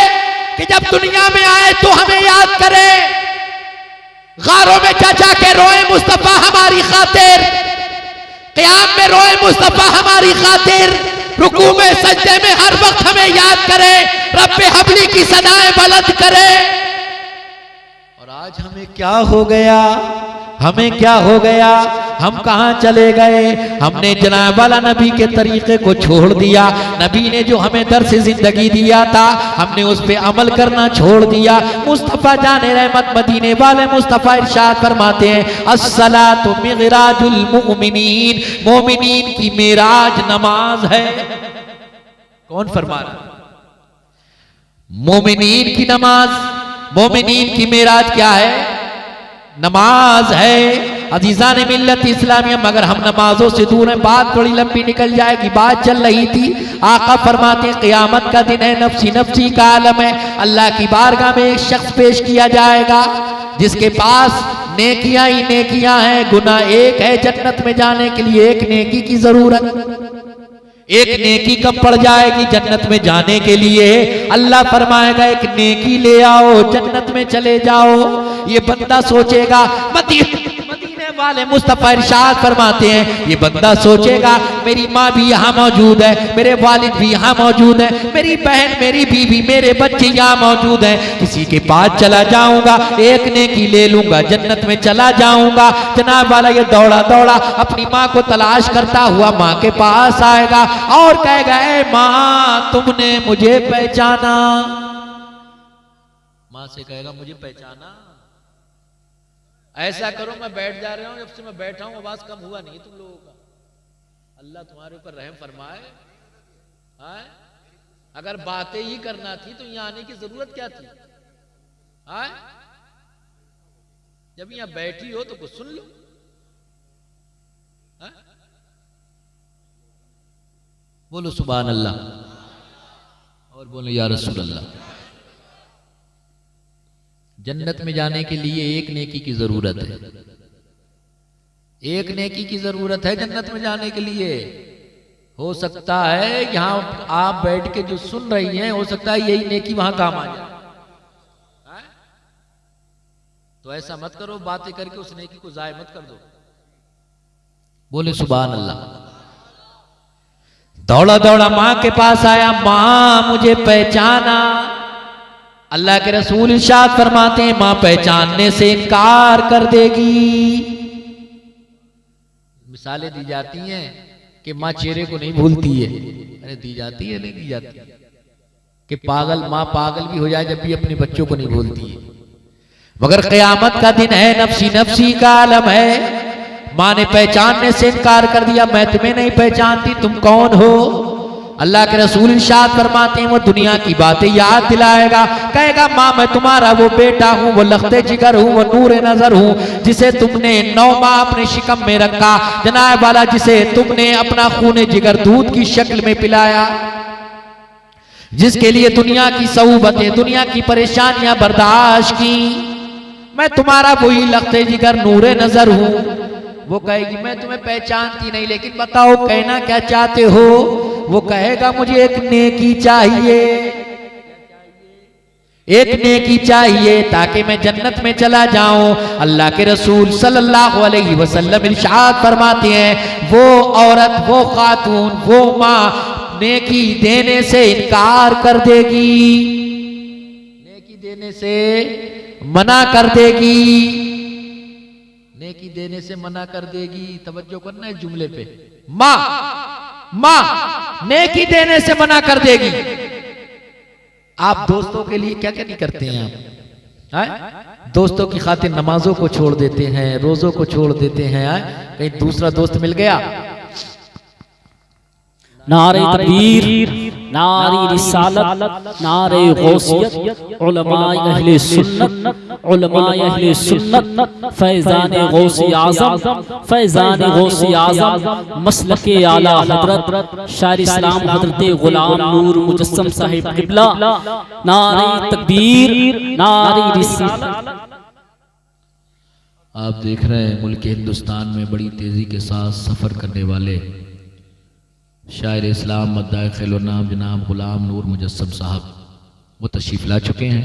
कि जब दुनिया में आए तो हमें याद करे, गारों में चाचा के रोए मुस्तफ़ा हमारी खातिर, क़याम में रोए मुस्तफ़ा हमारी खातिर, रुकू में सजदे में हर वक्त हमें याद करे, रब्बे हबली की सदाएं बुलंद करे। और आज हमें क्या हो गया, हम कहां चले गए। हमने जनाब वाला नबी के तरीके को छोड़ दिया। नबी ने जो हमें दर्स जिंदगी दिया था हमने उस पे अमल करना छोड़ दिया। मुस्तफ़ा जाने रहमत मदीने वाले मुस्तफ़ा इरशाद फरमाते हैं अस्सलातु मिगराजुल मुमिनीन, मोमिनीन की मेराज नमाज है। कौन फरमा रहा? मोमिनीन की नमाज, मोमिनीन की मेराज क्या है? नमाज है। अजीज़ान मिल्लत इस्लामिया, मगर हम नमाजों से दूर हैं। बात थोड़ी लंबी निकल जाएगी। बात चल रही थी, आका फरमाते हैं क़यामत का दिन है, नफ्सी नफ्सी का आलम है। अल्लाह की बारगाह में एक शख्स पेश किया जाएगा जिसके पास नेकियां ही नेकियां हैं, गुनाह एक है। जन्नत में जाने के लिए एक नेकी की जरूरत, एक नेकी कम पड़ जाएगी जन्नत में जाने के लिए। अल्लाह फरमाएगा एक नेकी ले आओ, जन्नत में चले जाओ। ये बंदा सोचेगा, मदीने वाले मुस्तफ़ा इरशाद फरमाते हैं ये बंदा सोचेगा मेरी माँ भी यहाँ मौजूद है, मेरे वालिद भी यहाँ मौजूद है, मेरी बहन, मेरी बीवी, मेरे बच्चे यहाँ मौजूद हैं, किसी के पास चला जाऊंगा, एक नेकी ले लूंगा, जन्नत में चला जाऊंगा। जनाब वाला ये दौड़ा दौड़ा अपनी माँ को तलाश करता हुआ माँ के पास आएगा और कहेगा ए माँ तुमने मुझे पहचाना। माँ से कहेगा मुझे पहचाना? ऐसा करो मैं बैठ जा रहा हूं, जब से मैं बैठा हूं आवाज कम हुआ नहीं तुम लोगों का। अल्लाह तुम्हारे ऊपर रहम फरमाए। अगर बातें ही करना थी तो यहां आने की जरूरत क्या थी? जब यहां बैठी हो तो कुछ सुन लो। बोलो सुभान अल्लाह और बोलो या रसूल अल्लाह। जन्नत में जाने के लिए एक नेकी की जरूरत है, एक नेकी की जरूरत है जन्नत में जाने के लिए। हो सकता है यहां आप बैठ के जो सुन रही हैं, हो सकता है यही नेकी वहां काम आ जाए। तो ऐसा मत करो, बातें करके उस नेकी को जाया मत कर दो। बोले सुभान अल्लाह। दौड़ा दौड़ा मां के पास आया, मां मुझे पहचाना। अल्लाह के रसूल इरशाद फरमाते हैं मां पहचानने से इनकार कर देगी। मिसालें दी जाती हैं कि मां चेहरे को नहीं भूलती है। अरे दी जाती है, नहीं दी जाती कि पागल मां पागल भी हो जाए जब भी अपने बच्चों को नहीं भूलती है। मगर क़यामत का दिन है, नफ्सी नफ्सी का आलम है। मां ने पहचानने से इनकार कर दिया, मैं तुम्हें नहीं पहचानती, तुम कौन हो? अल्लाह के रसूल इरशाद फरमाते हैं वो दुनिया की बातें याद दिलाएगा, कहेगा माँ मैं तुम्हारा वो बेटा हूँ, वो लख्ते जिगर हूँ, वो नूरे नजर हूँ जिसे तुमने 9 माह अपने शिकम में रखा, जनाब वाला जिसे तुमने अपना खूने जिगर दूध की शक्ल में पिलाया, जिसके लिए दुनिया की सऊबतें, दुनिया की परेशानियां बर्दाश्त की। मैं तुम्हारा वही लख्ते जिगर नूरे नजर हूँ। वो कहेगी मैं तुम्हें पहचानती नहीं, लेकिन बताओ कहना क्या चाहते हो? वो कहेगा मुझे एक नेकी चाहिए, एक नेकी चाहिए ताकि मैं जन्नत में चला जाऊं। अल्लाह के रसूल सल्लल्लाहु अलैहि वसल्लम इरशाद फरमाते हैं वो औरत, वो खातून, वो माँ नेकी देने से इनकार कर देगी, नेकी देने से मना कर देगी, नेकी देने से मना कर देगी। तवज्जो करना है जुमले पे, माँ नेकी देने से मना कर देगी। आप दोस्तों के लिए क्या क्या नहीं करते हैं आप? दोस्तों की खातिर नमाजों को छोड़ देते हैं, रोजों को छोड़ देते हैं। कहीं दूसरा दोस्त मिल गया, नारे तकबीर, नारे रिसालत, नारे गौसियत, उलमाए अहले सुन्नत, उलमाए अहले सुन्नत, फैजान गौसी आज़म, फैजान गौसी आज़म, मसलके आला हजरत शायर इस्लाम हजरत गुलाम नूर मुजस्सम साहिब क़िबला, नारे तकबीर, नारे रिसालत। आप देख रहे हैं मुल्क हिंदुस्तान में बड़ी तेज़ी के साथ सफ़र करने वाले शायर इस्लाम मद्दाए खैलुन्नाम जनाब गुलाम नूर मुजस्सम साहब वो तशरीफ़ ला चुके हैं।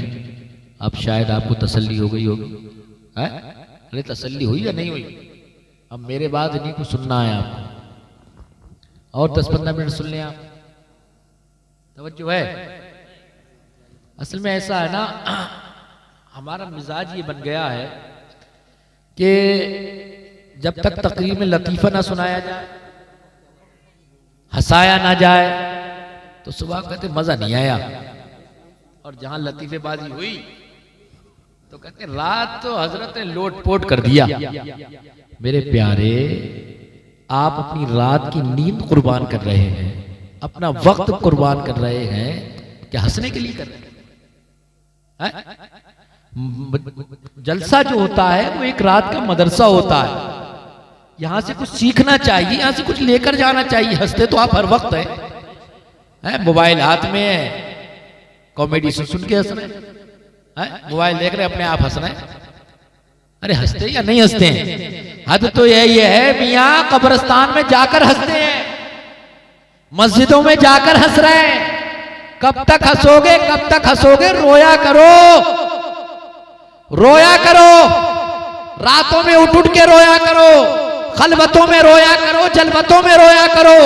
अब शायद आपको तसल्ली हो गई होगी। अरे तसल्ली हुई या नहीं हुई? अब मेरे बाद इन्हीं को सुनना है आपको, और 10-15 मिनट सुन लें आप। तवज्जो है? असल में ऐसा है ना, हमारा मिजाज ये बन गया है कि जब तक तकरीर में लतीफ़ा ना सुनाया जाए, हंसाया ना जाए, तो सुबह कहते मजा नहीं आया। और जहां लतीफेबाजी हुई तो कहते रात तो हजरत ने लोट पोट कर दिया। मेरे प्यारे, आप अपनी रात की नींद कुर्बान कर रहे हैं, अपना वक्त कुर्बान कर रहे हैं, क्या हंसने के लिए कर रहे हैं? जलसा जो होता है वो एक रात का मदरसा होता है। यहां से कुछ सीखना चाहिए, यहां से कुछ लेकर जाना चाहिए। हंसते तो आप हर वक्त हैं, मोबाइल हाथ में है, कॉमेडी सुन के हंस रहे हैं, मोबाइल देख रहे अपने आप हंस रहे हैं। अरे हंसते या नहीं हंसते हैं? हद तो यही है मियाँ, कब्रिस्तान में जाकर हंसते हैं, मस्जिदों में जाकर हंस रहे हैं। कब तक हंसोगे, कब तक हंसोगे? रोया करो, रोया करो, रातों में उठ उठ के रोया करो, खलवतों में रोया करो, जलवतों में रोया करो।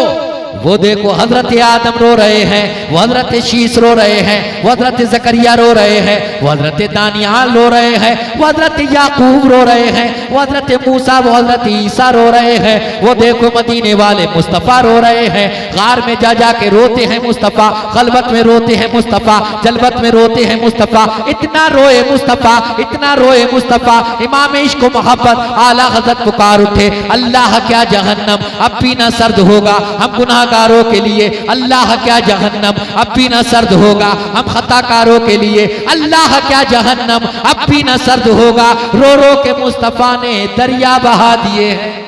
वो देखो हजरत आदम रो रहे हैं, वो हजरत शीश रो रहे हैं, वो हजरत जकरिया रो रहे हैं, वो हजरत दानियाल रो रहे हैं, वो हजरत याकूब रो रहे हैं, वो हजरत मूसा, वो हजरत ईसा रो रहे हैं। वो देखो मदीने वाले मुस्तफ़ा रो रहे हैं, गार में जा जा के रोते हैं मुस्तफ़ा, खलवत में रोते हैं मुस्तफ़ा, जलवत में रोते हैं मुस्तफ़ा। इतना रोए मुस्तफ़ा, इतना रोए मुस्तफ़ा। इमाम इश्क व मोहब्बत आला हज़रत पुकार उठे, अल्लाह क्या जहन्नम अब भी ना सर्द होगा हम गुनाहगारों के लिए, अल्लाह क्या जहन्नम अब भी ना सर्द होगा हम खताकारों के लिए, अल्लाह क्या जहन्नम अब भी ना सर्द होगा। रो रो के मुस्तफ़ा ने दरिया बहा दिए हैं।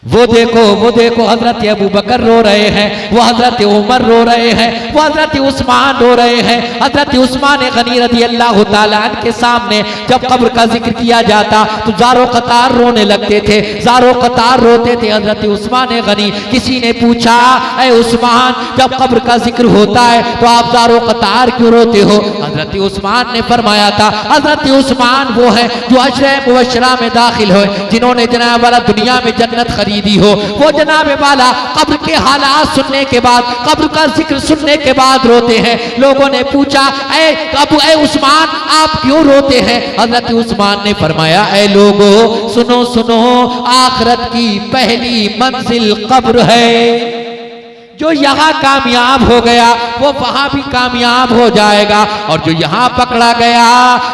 वो देखो हजरत अबू बकर रो रहे हैं, वो हजरत उमर रो रहे हैं, वो हजरत उस्मान रो रहे हैं। हजरत उस्मान गनी रज़ी अल्लाह तआला अन्हु के सामने जब कब्र का जिक्र किया जाता तो ज़ारो कतार रोने लगते थे, ज़ारो कतार रोते थे हजरत उस्मान गनी। किसी ने पूछा, ऐ उस्मान, जब कब्र का जिक्र होता है तो आप ज़ारो कतार क्यों रोते हो? हजरत उस्मान ने फरमाया था, हजरत उस्मान वो है जो अशरे मुबशरा में दाखिल हुए, जिन्होंने जनाब वाला दुनिया में जन्नत खरीदी हो। वो जनाब वाला कब्र के हालात सुनने के बाद, कब्र का जिक्र सुनने के बाद रोते हैं। लोगों ने पूछा, ऐ उस्मान आप क्यों रोते हैं? हजरत उस्मान ने फरमाया, ऐ लोगो सुनो सुनो, आखिरत की पहली मंजिल कब्र है। जो यहाँ कामयाब हो गया वो वहां भी कामयाब हो जाएगा, और जो यहाँ पकड़ा गया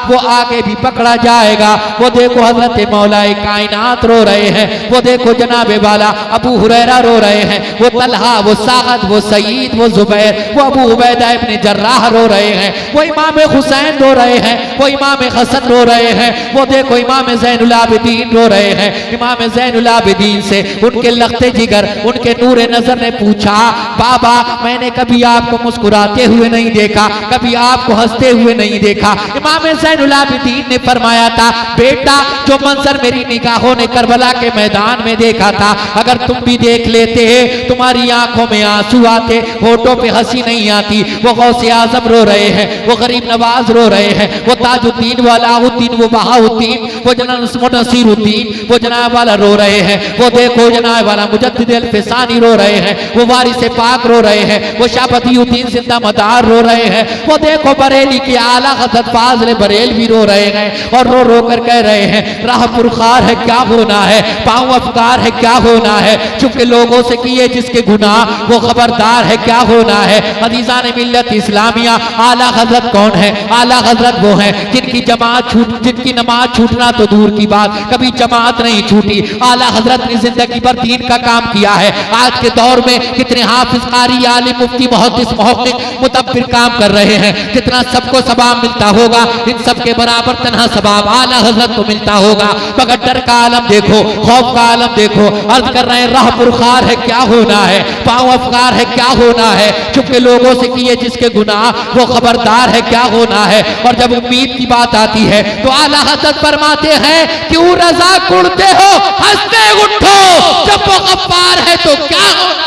वो आगे भी पकड़ा जाएगा। वो देखो हजरत मौलाए कायनात रो रहे हैं, वो देखो जनाबे वाला अबू हुरैरा रो रहे हैं, वो तलहा, वो सागद, वो सईद, वो जुबैर, वो अबू उबैदा इब्न जर्राह रो रहे हैं, वो इमाम हुसैन रो रहे हैं, वो इमाम हसन रो रहे हैं, वो देखो इमाम ज़ैनुल आबिदीन रो रहे हैं। इमाम ज़ैनुल आबिदीन से उनके लख्ते जिगर, उनके नूरे नजर ने पूछा, बाबा मैंने कभी आपको मुस्कुराते हुए नहीं देखा, कभी आपको हंसते हुए नहीं देखा। इमाम ज़ैनुल आबिदीन ने फरमाया था, बेटा जो मंजर मेरी निगाहों ने करबला के मैदान में देखा था, अगर तुम भी देख लेते तुम्हारी आंखों में आंसू आते, होठों पे हंसी नहीं आती। वो गौसे आजम रो रहे हैं, वो गरीब नवाज रो रहे हैं, वो ताजुद्दीन, वो अलाउद्दीन, वो बहाउद्दीन, वो जनाब नसीरुद्दीन, वो जनाब वाला रो रहे हैं। वो देखो जनाब वाला मुजद्दिद अल-फिसानी रो रहे हैं, वो वारिस गौसे पाक रो रहे हैं, वो शाह बदियुद्दीन जिंदा मदार रो रहे हैं, वो देखो बरेली के आला हज़रत फाज़िल बरेल भी रो रहे हैं और रो रो कर कह रहे हैं राह पुरखार है क्या होना है, पाँव अफकार है क्या होना है, चुपके लोगों से किए जिसके गुनाह वो खबरदार है क्या होना है। अजीज़ान मिल्लत इस्लामिया, आला हज़रत कौन है? आला हज़रत वो है जिनकी जिनकी नमाज छूटना तो दूर की बात, कभी जमात नहीं छूटी। आला हज़रत ने जिंदगी भर दीन का काम किया है। आज के दौर में कितने हाफिज, कारी, आलिम, मुफ्ती, मुहद्दिस, मुहक्किक, मुतब्बिर काम कर रहे हैं, कितना सबको सवाब मिलता होगा, इन सब के बराबर तन्हा सवाब आला हज़रत को मिलता होगा। मगर डर का आलम देखो, खौफ का आलम देखो। अर्ज कर रहे हैं राह पुरखार है क्या होना है, पाँव अफकार है क्या होना है, चुपके लोगों से किए जिसके गुनाह वो खबरदार है क्या होना है। और जब उम्मीद की बात आती है तो आला हज़रत फरमाते हैं क्यों रज़ा कुड़ते हो, हंसते उठो, जब वो गफ्फार है तो क्या होना।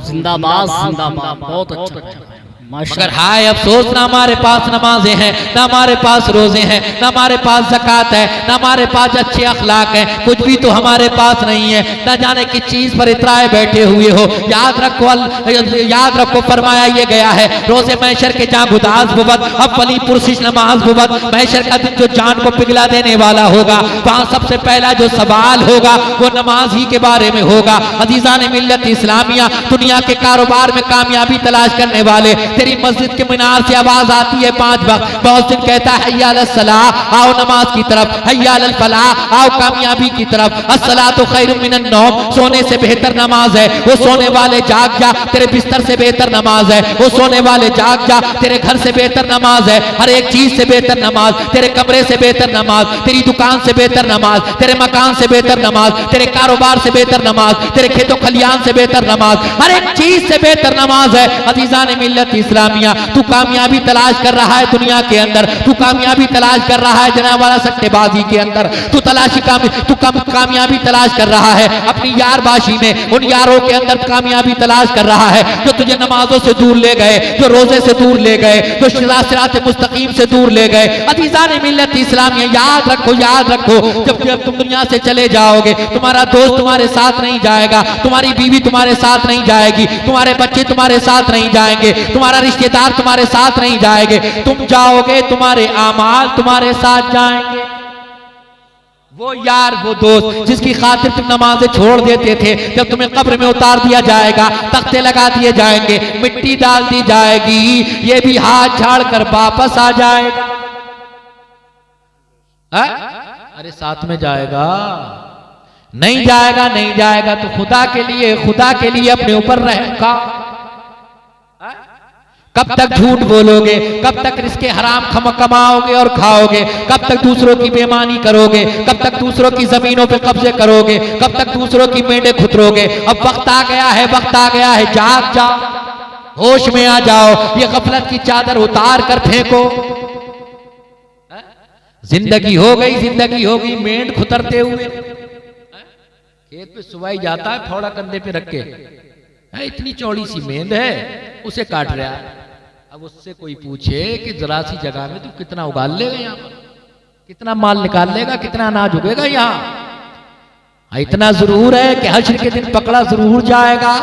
जिंदाबाद जिंदाबाद, बहुत अच्छा। मगर हाय अफसोस, ना हमारे पास नमाजें हैं, ना हमारे पास रोजे हैं, ना हमारे पास ज़कात है, ना हमारे पास अच्छे अखलाक हैं, कुछ भी तो हमारे पास नहीं है। ना जाने किस चीज पर इतराए बैठे हुए हो। याद रखो फरमाया ये गया है रोजे महशर के जहाँ गुदास बुबत अव्वली पुरसिश नमाज बुबत, महशर का दिन जो जान को पिघला देने वाला होगा, वहाँ सबसे पहला जो सवाल होगा वो नमाज ही के बारे में होगा। अजीज़ान मिल्लत इस्लामिया, दुनिया के कारोबार में कामयाबी तलाश करने वाले, तेरी मस्जिद के मीनार से आवाज आती है 5 वक्त, बहुत दिन कहता है हय्या अलस सलाह, आओ नमाज की तरफ, हय्या अलल फलाह, आओ कामयाबी की तरफ। अस्सलातु खैरुम मिनन नौम, सोने से बेहतर नमाज है, वो सोने वाले जाग जा, तेरे बिस्तर से बेहतर नमाज है, वो सोने वाले जाग जा, तेरे घर से बेहतर नमाज है, हर एक चीज से बेहतर नमाज, तेरे कमरे से बेहतर नमाज, तेरी दुकान से बेहतर नमाज, तेरे मकान से बेहतर नमाज, तेरे कारोबार से बेहतर नमाज, तेरे खेतों खलियान से बेहतर नमाज, हर एक चीज से बेहतर नमाज है। अजीज़ान मिल्लत इस्लामिया, तू कामयाबी तलाश कर रहा है दुनिया के अंदर, तू कामयाबी तलाश कर रहा है जनावाला सट्टेबाजी के अंदर, तू कामयाबी तलाश कर रहा है अपनी यारबाशी में, उन यारों के अंदर कामयाबी तलाश कर रहा है जो तुझे नमाजों से दूर ले गए, जो रोजे से दूर ले गए, जो सिरात मुस्तकीम से दूर ले गए। अजीज़ान मिल्लत इस्लामिया, याद रखो, याद रखो, जब तुम दुनिया से चले जाओगे तुम्हारा दोस्त तुम्हारे साथ नहीं जाएगा, तुम्हारी बीवी तुम्हारे साथ नहीं जाएगी, तुम्हारे बच्चे तुम्हारे साथ नहीं जाएंगे, तुम्हारा रिश्तेदार तुम्हारे साथ नहीं जाएंगे, तुम जाओगे तुम्हारे आमाल तुम्हारे साथ जाएंगे। वो यार, वो दोस्त जिसकी खातिर तुम नमाजें छोड़ देते थे, जब तुम्हें कब्र में उतार दिया जाएगा, तख्ते लगा दिए जाएंगे, मिट्टी डाल दी जाएगी, ये भी हाथ झाड़ कर वापस आ जाएगा। अरे साथ में जाएगा, नहीं जाएगा, नहीं जाएगा तो खुदा के लिए अपने ऊपर रहेगा। कब तक झूठ बोलोगे, कब तक रिस्के हराम कमाओगे और खाओगे, कब तक दूसरों की बेईमानी करोगे, कब तक दूसरों की जमीनों पे कब्जे करोगे, कब तक दूसरों की मेंढे खुतरोगे। अब वक्त आ गया है, वक्त आ गया है, जाग जाओ, होश में आ जाओ, ये गफलत की चादर उतार कर फेंको। जिंदगी हो गई मेंढ खुतरते हुए, खेत पे सुवाई जाता है फौड़ा कंधे पे रख के, इतनी चौड़ी सी मेंढ है, उसे काट रहा है। अब उससे कोई पूछे कि जरा सी जगह में तू कितना उगाल लेगा, यहाँ पर कितना माल निकाल लेगा, कितना अनाज उगेगा यहाँ। इतना जरूर है कि हश्र के दिन पकड़ा जरूर जाएगा।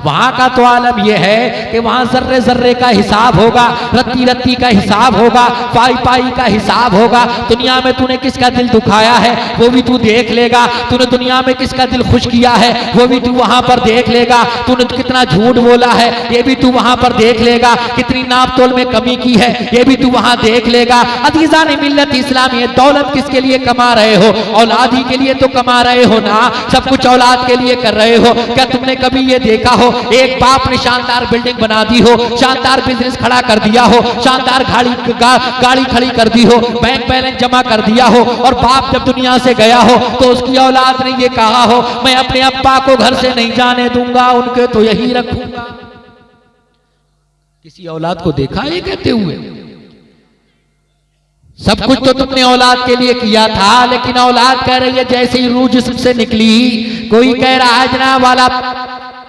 वहां का तो आलम यह है कि वहां जर्रे जर्रे का हिसाब होगा, रत्ती रत्ती का हिसाब होगा, पाई पाई का हिसाब होगा। दुनिया में तूने किसका दिल दुखाया है वो भी तू देख लेगा, तूने दुनिया में किसका दिल खुश किया है वो भी तू वहां पर देख लेगा, तूने कितना झूठ बोला है ये भी तू वहां पर देख लेगा, कितनी नाप तोल में कमी की है ये भी तू वहां देख लेगा। अजीज़ान मिल्लत इस्लामी, दौलत किसके लिए कमा रहे हो? औलाद ही के लिए तो कमा रहे हो ना, सब कुछ औलाद के लिए कर रहे हो। क्या तुमने कभी ये देखा हो एक बाप ने शानदार बिल्डिंग बना दी हो, शानदार बिजनेस खड़ा कर दिया हो, शानदार गाड़ी खड़ी कर दी हो, बैंक बैलेंस जमा कर दिया हो, और बाप जब दुनिया से गया हो तो उसकी औलाद ने ये कहा हो मैं अपने अब्बा को घर से नहीं जाने दूंगा, उनके तो यही रखूंगा। किसी औलाद को देखा ये कहते हुए? सब कुछ तो तुमने औलाद के लिए किया था, लेकिन औलाद कह रही है जैसे ही रूह जिस्म से निकली, कोई कह रहा है जनाब वाला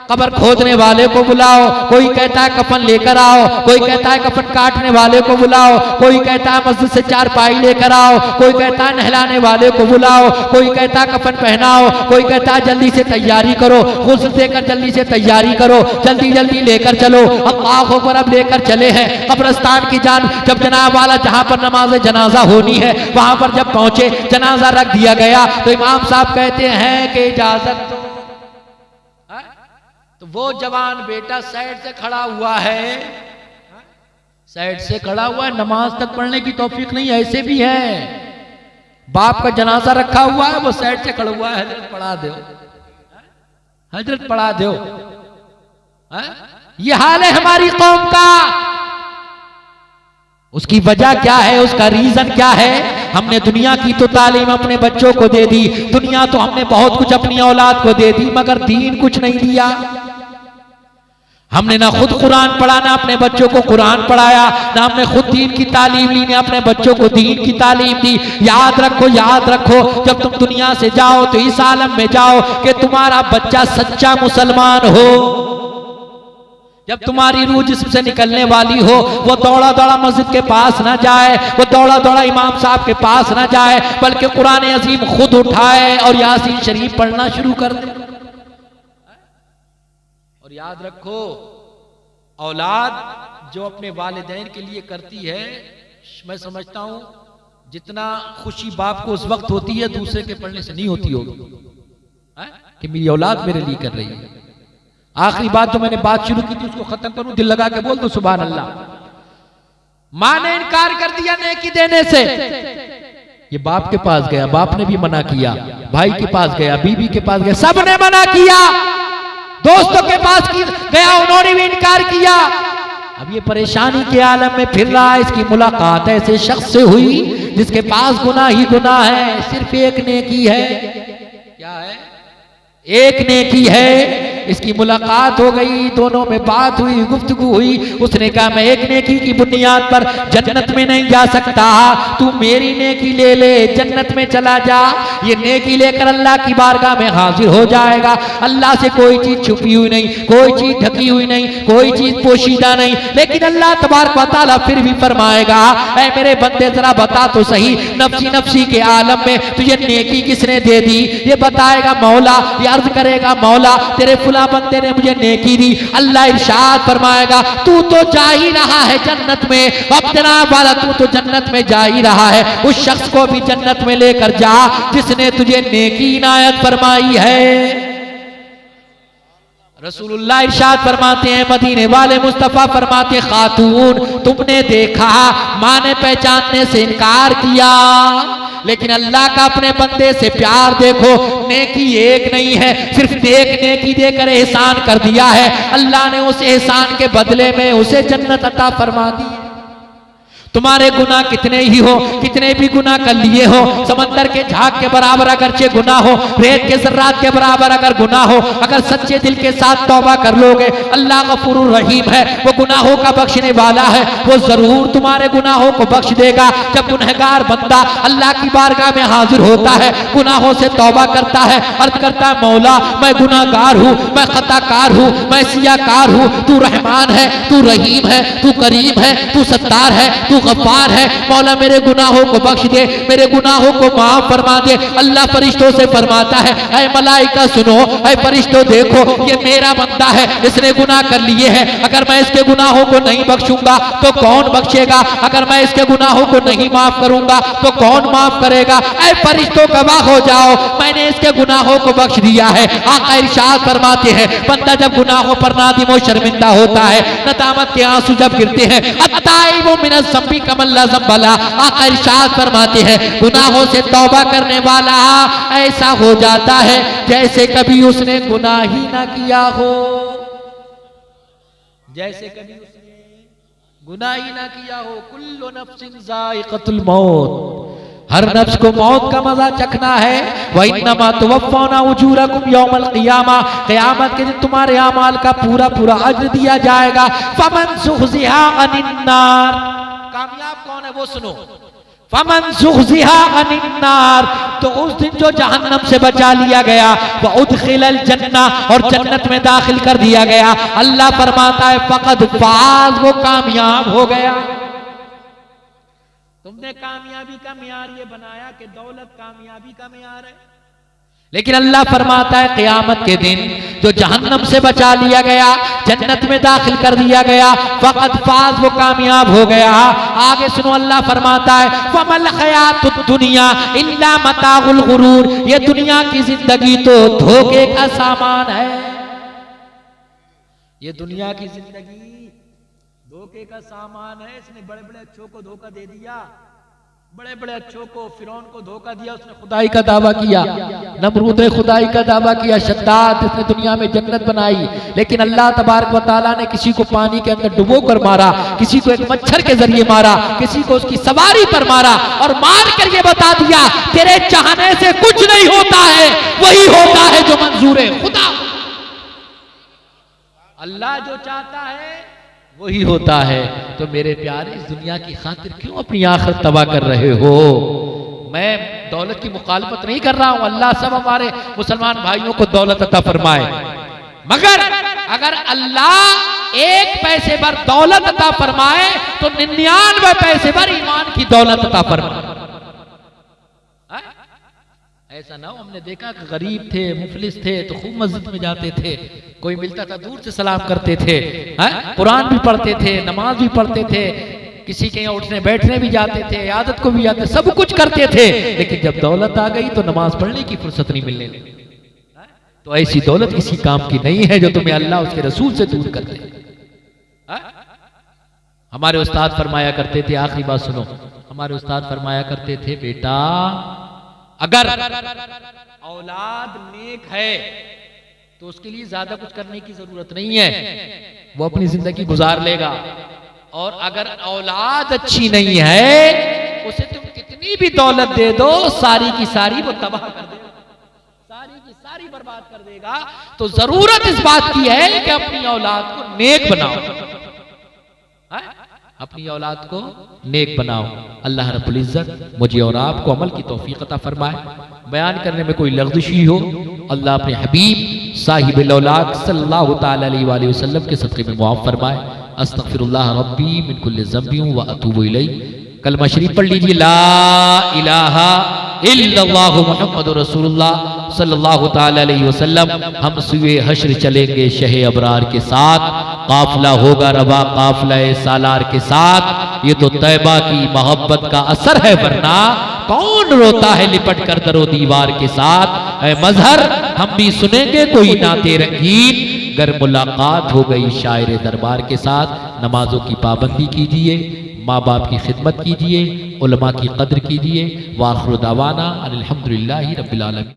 कब्र खोदने वाले को बुलाओ, कोई कहता है कफन लेकर आओ, कोई कहता है कफन काटने वाले को बुलाओ, कोई कहता है मस्जिद से चारपाई लेकर आओ, कोई कहता है नहलाने वाले को बुलाओ, कोई कहता है कफन पहनाओ, कोई कहता है जल्दी से तैयारी करो, गुस्ल देकर जल्दी से तैयारी करो, जल्दी जल्दी लेकर चलो। अल्लाह अकबर, अब लेकर चले हैं कब्रिस्तान की जान। जब जनाब वाला जहां पर नमाज जनाजा होनी है वहां पर जब पहुंचे, जनाजा रख दिया गया तो इमाम साहब कहते हैं कि इजाजत दो। तो वो जवान बेटा साइड से खड़ा हुआ है, साइड से खड़ा हुआ है, नमाज तक पढ़ने की तौफीक नहीं, ऐसे भी है। बाप का जनाजा रखा हुआ है, वो साइड से खड़ा हुआ है, हजरत पढ़ा दो, हजरत पढ़ा दो। ये हाल है हमारी कौम का। उसकी वजह क्या है, उसका रीजन क्या है? हमने दुनिया की तो तालीम अपने बच्चों को दे दी, दुनिया तो हमने बहुत कुछ अपनी औलाद को दे दी, मगर दीन कुछ नहीं दिया। हमने ना खुद कुरान पढ़ा, ना अपने बच्चों को कुरान पढ़ाया, ना हमने खुद दीन की तालीम ली, ना अपने बच्चों को दीन की तालीम दी। याद रखो, याद रखो, जब तुम दुनिया से जाओ तो इस आलम में जाओ कि तुम्हारा बच्चा सच्चा मुसलमान हो। जब तुम्हारी रूह जिस्म से निकलने वाली हो, वो दौड़ा दौड़ा मस्जिद के पास ना जाए, वो दौड़ा दौड़ा इमाम साहब के पास ना जाए, बल्कि कुरान अजीम खुद उठाए और यासीन शरीफ पढ़ना शुरू कर दे। और याद रखो, औलाद जो अपने वालिदैन के लिए करती है, मैं समझता हूं जितना खुशी बाप को उस वक्त होती है दूसरे के पढ़ने से नहीं होती होगी कि मेरी औलाद मेरे लिए कर रही है। आखिरी बात जो मैंने बात शुरू की थी उसको खत्म करूं, दिल लगा के बोल दो सुभान अल्लाह। मां ने इनकार कर दिया नेकी देने से, ये बाप के पास गया, बाप ने भी मना किया, भाई के पास गया, बीवी के पास गया, सबने मना किया, दोस्तों के पास गया, उन्होंने भी इनकार किया। अब ये परेशानी के आलम में फिर रहा है। इसकी मुलाकात ऐसे शख्स से हुई जिसके पास गुनाह ही गुनाह है, सिर्फ एक नेकी है। क्या है? एक नेकी है। इसकी मुलाकात हो गई, दोनों में बात हुई, गुफ्तगू हुई। उसने कहा मैं एक नेकी की बुनियाद पर जन्नत में नहीं जा सकता, तू मेरी नेकी ले ले, जन्नत में चला जा। ये नेकी लेकर अल्लाह की बारगाह में हाजिर हो जाएगा। अल्लाह से कोई चीज छुपी हुई नहीं, कोई चीज ढकी हुई नहीं, कोई चीज पोशीदा नहीं। लेकिन अल्लाह तबारक व तआला फिर भी फरमाएगा, ऐ मेरे बंदे जरा बता तो सही, नफ्सी नफ्सी के आलम में तुझे नेकी किसने दे दी? ये बताएगा मौला, ये अर्ज करेगा मौला तेरे फुला बंदे ने मुझे नेकी दी। अल्लाह इरशाद फरमाएगा तू तो जा ही रहा है जन्नत में, अब जनाब वाला तू तो जन्नत में जा ही रहा है, उस शख्स को भी जन्नत में लेकर जा जिसने तुझे नेकी इनायत फरमाई है। रसूलुल्लाह इरशाद फरमाते हैं, मदीने वाले मुस्तफा फरमाते, खातून तुमने देखा मां ने पहचानने से इनकार किया, लेकिन अल्लाह का अपने बंदे से प्यार देखो। नेकी एक नहीं है, सिर्फ एक नेकी देकर एहसान कर दिया है, अल्लाह ने उस एहसान के बदले में उसे जन्नत अता फरमा दी। तुम्हारे गुनाह कितने ही हो, कितने भी गुनाह कर लिए हो, समंदर के झाग के बराबर अगरचे गुनाह हो, रेत के जर्रात के बराबर अगर गुनाह हो, अगर सच्चे दिल के साथ तौबा कर लोगे, अल्लाह गफूरुर रहीम है, वो गुनाहों का बख्शने वाला है, वो जरूर तुम्हारे गुनाहों को बख्श देगा। जब गुनहगार बंदा अल्लाह की बारगाह में हाजिर होता है, गुनाहों से तौबा करता है, अर्ज करता है मौला मैं गुनाहगार हूँ, मैं खताकार हूँ, मैं सियाकार हूँ, तू रहमान है, तू रहीम है, तू करीम है, तू सत्तार है, तू गफ्फार है, मौला मेरे गुनाहों को बख्श दे, मेरे गुनाहों को माफ फरमा दे। अल्लाह फरिश्तों से फरमाता है, ऐ मलाइका सुनो, ऐ फरिश्तों देखो, ये मेरा बंदा है, इसने गुनाह कर लिए हैं, अगर मैं इसके गुनाहों को नहीं बख्शूंगा तो कौन बख्शेगा, अगर मैं इसके गुनाहों को नहीं माफ करूंगा तो कौन माफ करेगा। ऐ फरिश्तों गवाह हो जाओ, मैंने इसके गुनाहों को बख्श दिया है। आका इरशाद फरमाते हैं, बंदा जब गुनाहों पर नादिम और शर्मिंदा होता है, नदामत के आंसू जब गिरते हैं, अत्ताइबु मिनज़ ज़ंबि कमल्ला ज़ंबला, आका इरशाद फरमाते हैं गुनाहों से तौबा करने वाला ऐसा हो जाता है जैसे कभी उसने गुनाह ही ना किया हो, जैसे कभी उसने गुनाह ही ना किया हो। कुल्लु नफ्सिन ज़ाइक़तुल मौत, हर नफ्स को मौत का मजा चखना है। व इन्नमा तुवफ़्फ़ौना उजूरकुम यौमल क़ियामा, क़यामत के दिन तुम्हारे अमाल का पूरा पूरा अज्र दिया जाएगा। फमन ज़ुहज़िहा अनिन नार, कामयाब कौन है वो सुनो, फमन ज़ुहज़िहा अनिन्नार, तो उस दिन जो जहन्नम से बचा लिया गया, वह उदखिलल जन्ना, और जन्नत में दाखिल कर दिया गया। अल्लाह फरमाता है फ़क़द फ़ाज़, वो कामयाब हो गया। तुमने कामयाबी का मियार ये बनाया कि दौलत कामयाबी का मियार है, लेकिन अल्लाह फरमाता है क़यामत के दिन जो जहन्नम से बचा लिया गया, जन्नत में दाखिल कर दिया गया, फ़क़द फ़ाज़, वो कामयाब हो गया। आगे सुनो, अल्लाह फरमाता है वमल हयातुद दुनिया इल्ला मताउल गुरूर, ये दुनिया की जिंदगी तो धोखे का सामान है। ये दुनिया की जिंदगी धोखे का सामान है। इसने बड़े बड़े अच्छों को धोखा दे दिया, बड़े बड़े अच्छों को, फिरौन को धोखा दिया, उसने खुदाई का दावा किया, नमरूद ने खुदाई का दावा किया, शद्दाद इसने दुनिया में जन्नत बनाई, लेकिन अल्लाह तबारक व तआला ने किसी को पानी के अंदर डुबो कर मारा, किसी को एक मच्छर के जरिए मारा, किसी को उसकी सवारी पर मारा, और मार कर ये बता दिया तेरे चाहने से कुछ नहीं होता है, वही होता है जो मंजूर है खुदा। अल्लाह जो चाहता है वही होता है। तो मेरे प्यारे, इस दुनिया की खातिर क्यों अपनी आखिरत तबाह कर रहे हो? मैं दौलत की मुखालफत नहीं कर रहा हूं। अल्लाह सब हमारे मुसलमान भाइयों को दौलत अता फरमाए, मगर अगर अल्लाह एक पैसे पर दौलत अता फरमाए तो 99 पैसे पर ईमान की दौलत अता फरमाए। ऐसा ना हो, हमने देखा कि गरीब थे, मुफलिस थे, तो खूब मस्जिद में जाते थे, कोई मिलता था दूर से सलाम करते थे, कुरान भी पढ़ते थे, नमाज भी पढ़ते थे, किसी के यहाँ उठने बैठने भी जाते थे, आदत को भी जाते, सब कुछ करते थे, लेकिन जब दौलत आ गई तो नमाज पढ़ने की फुर्सत नहीं मिलने लगी। तो ऐसी दौलत किसी काम की नहीं है जो तुम्हें अल्लाह उसके रसूल से दूर कर दे। हमारे उस्ताद फरमाया करते थे, आखिरी बात सुनो, हमारे उस्ताद फरमाया करते थे, बेटा अगर औलाद नेक है तो उसके लिए ज्यादा कुछ करने की जरूरत नहीं है, वो अपनी जिंदगी गुजार लेगा, और अगर औलाद अच्छी नहीं है उसे तुम कितनी भी दौलत दे दो, सारी की सारी वो तबाह कर देगा, सारी की सारी बर्बाद कर देगा। तो जरूरत इस बात की है कि अपनी औलाद को नेक बनाओ, अपनी औलाद को नेक बनाओ। अल्लाह रब्बुल इज्जत मुझे और आपको अमल की तौफीक अता फरमाए। बयान करने में कोई लग़ज़शी हो, अल्लाह अपने हबीब साहिब औलाद सल्लल्लाहु तआला अलैहि वसल्लम के सदक़े में मुआफ़ फरमाए। अस्तग़फिरुल्लाह रब्बी मिन कुल्लि ज़ंबिन व अतूबु इलैहि। कलमा शरीफ पढ़ लीजिए, ला इलाहा इल्लल्लाहु मुहम्मदुर रसूलुल्लाह सल्लल्लाहु तआला अलैहि वसल्लम। हम सुए हश्र चलेंगे शहे अबरार के साथ, काफिला होगा रवा काफिला सालार के साथ। ये तो तैबा की मोहब्बत का असर है, वरना कौन रोता है लिपट कर दरो दीवार के साथ। ऐ मजहर हम भी सुनेंगे कोई नाते रंगीन, गर मुलाकात हो गई शायर दरबार के साथ। नमाजों की पाबंदी कीजिए, माँ बाप की खिदमत कीजिए, उलमा की कद्र कीजिए। वाखिर दावाना अनिल हम्दुलिल्लाहि रब्बिल आलमीन।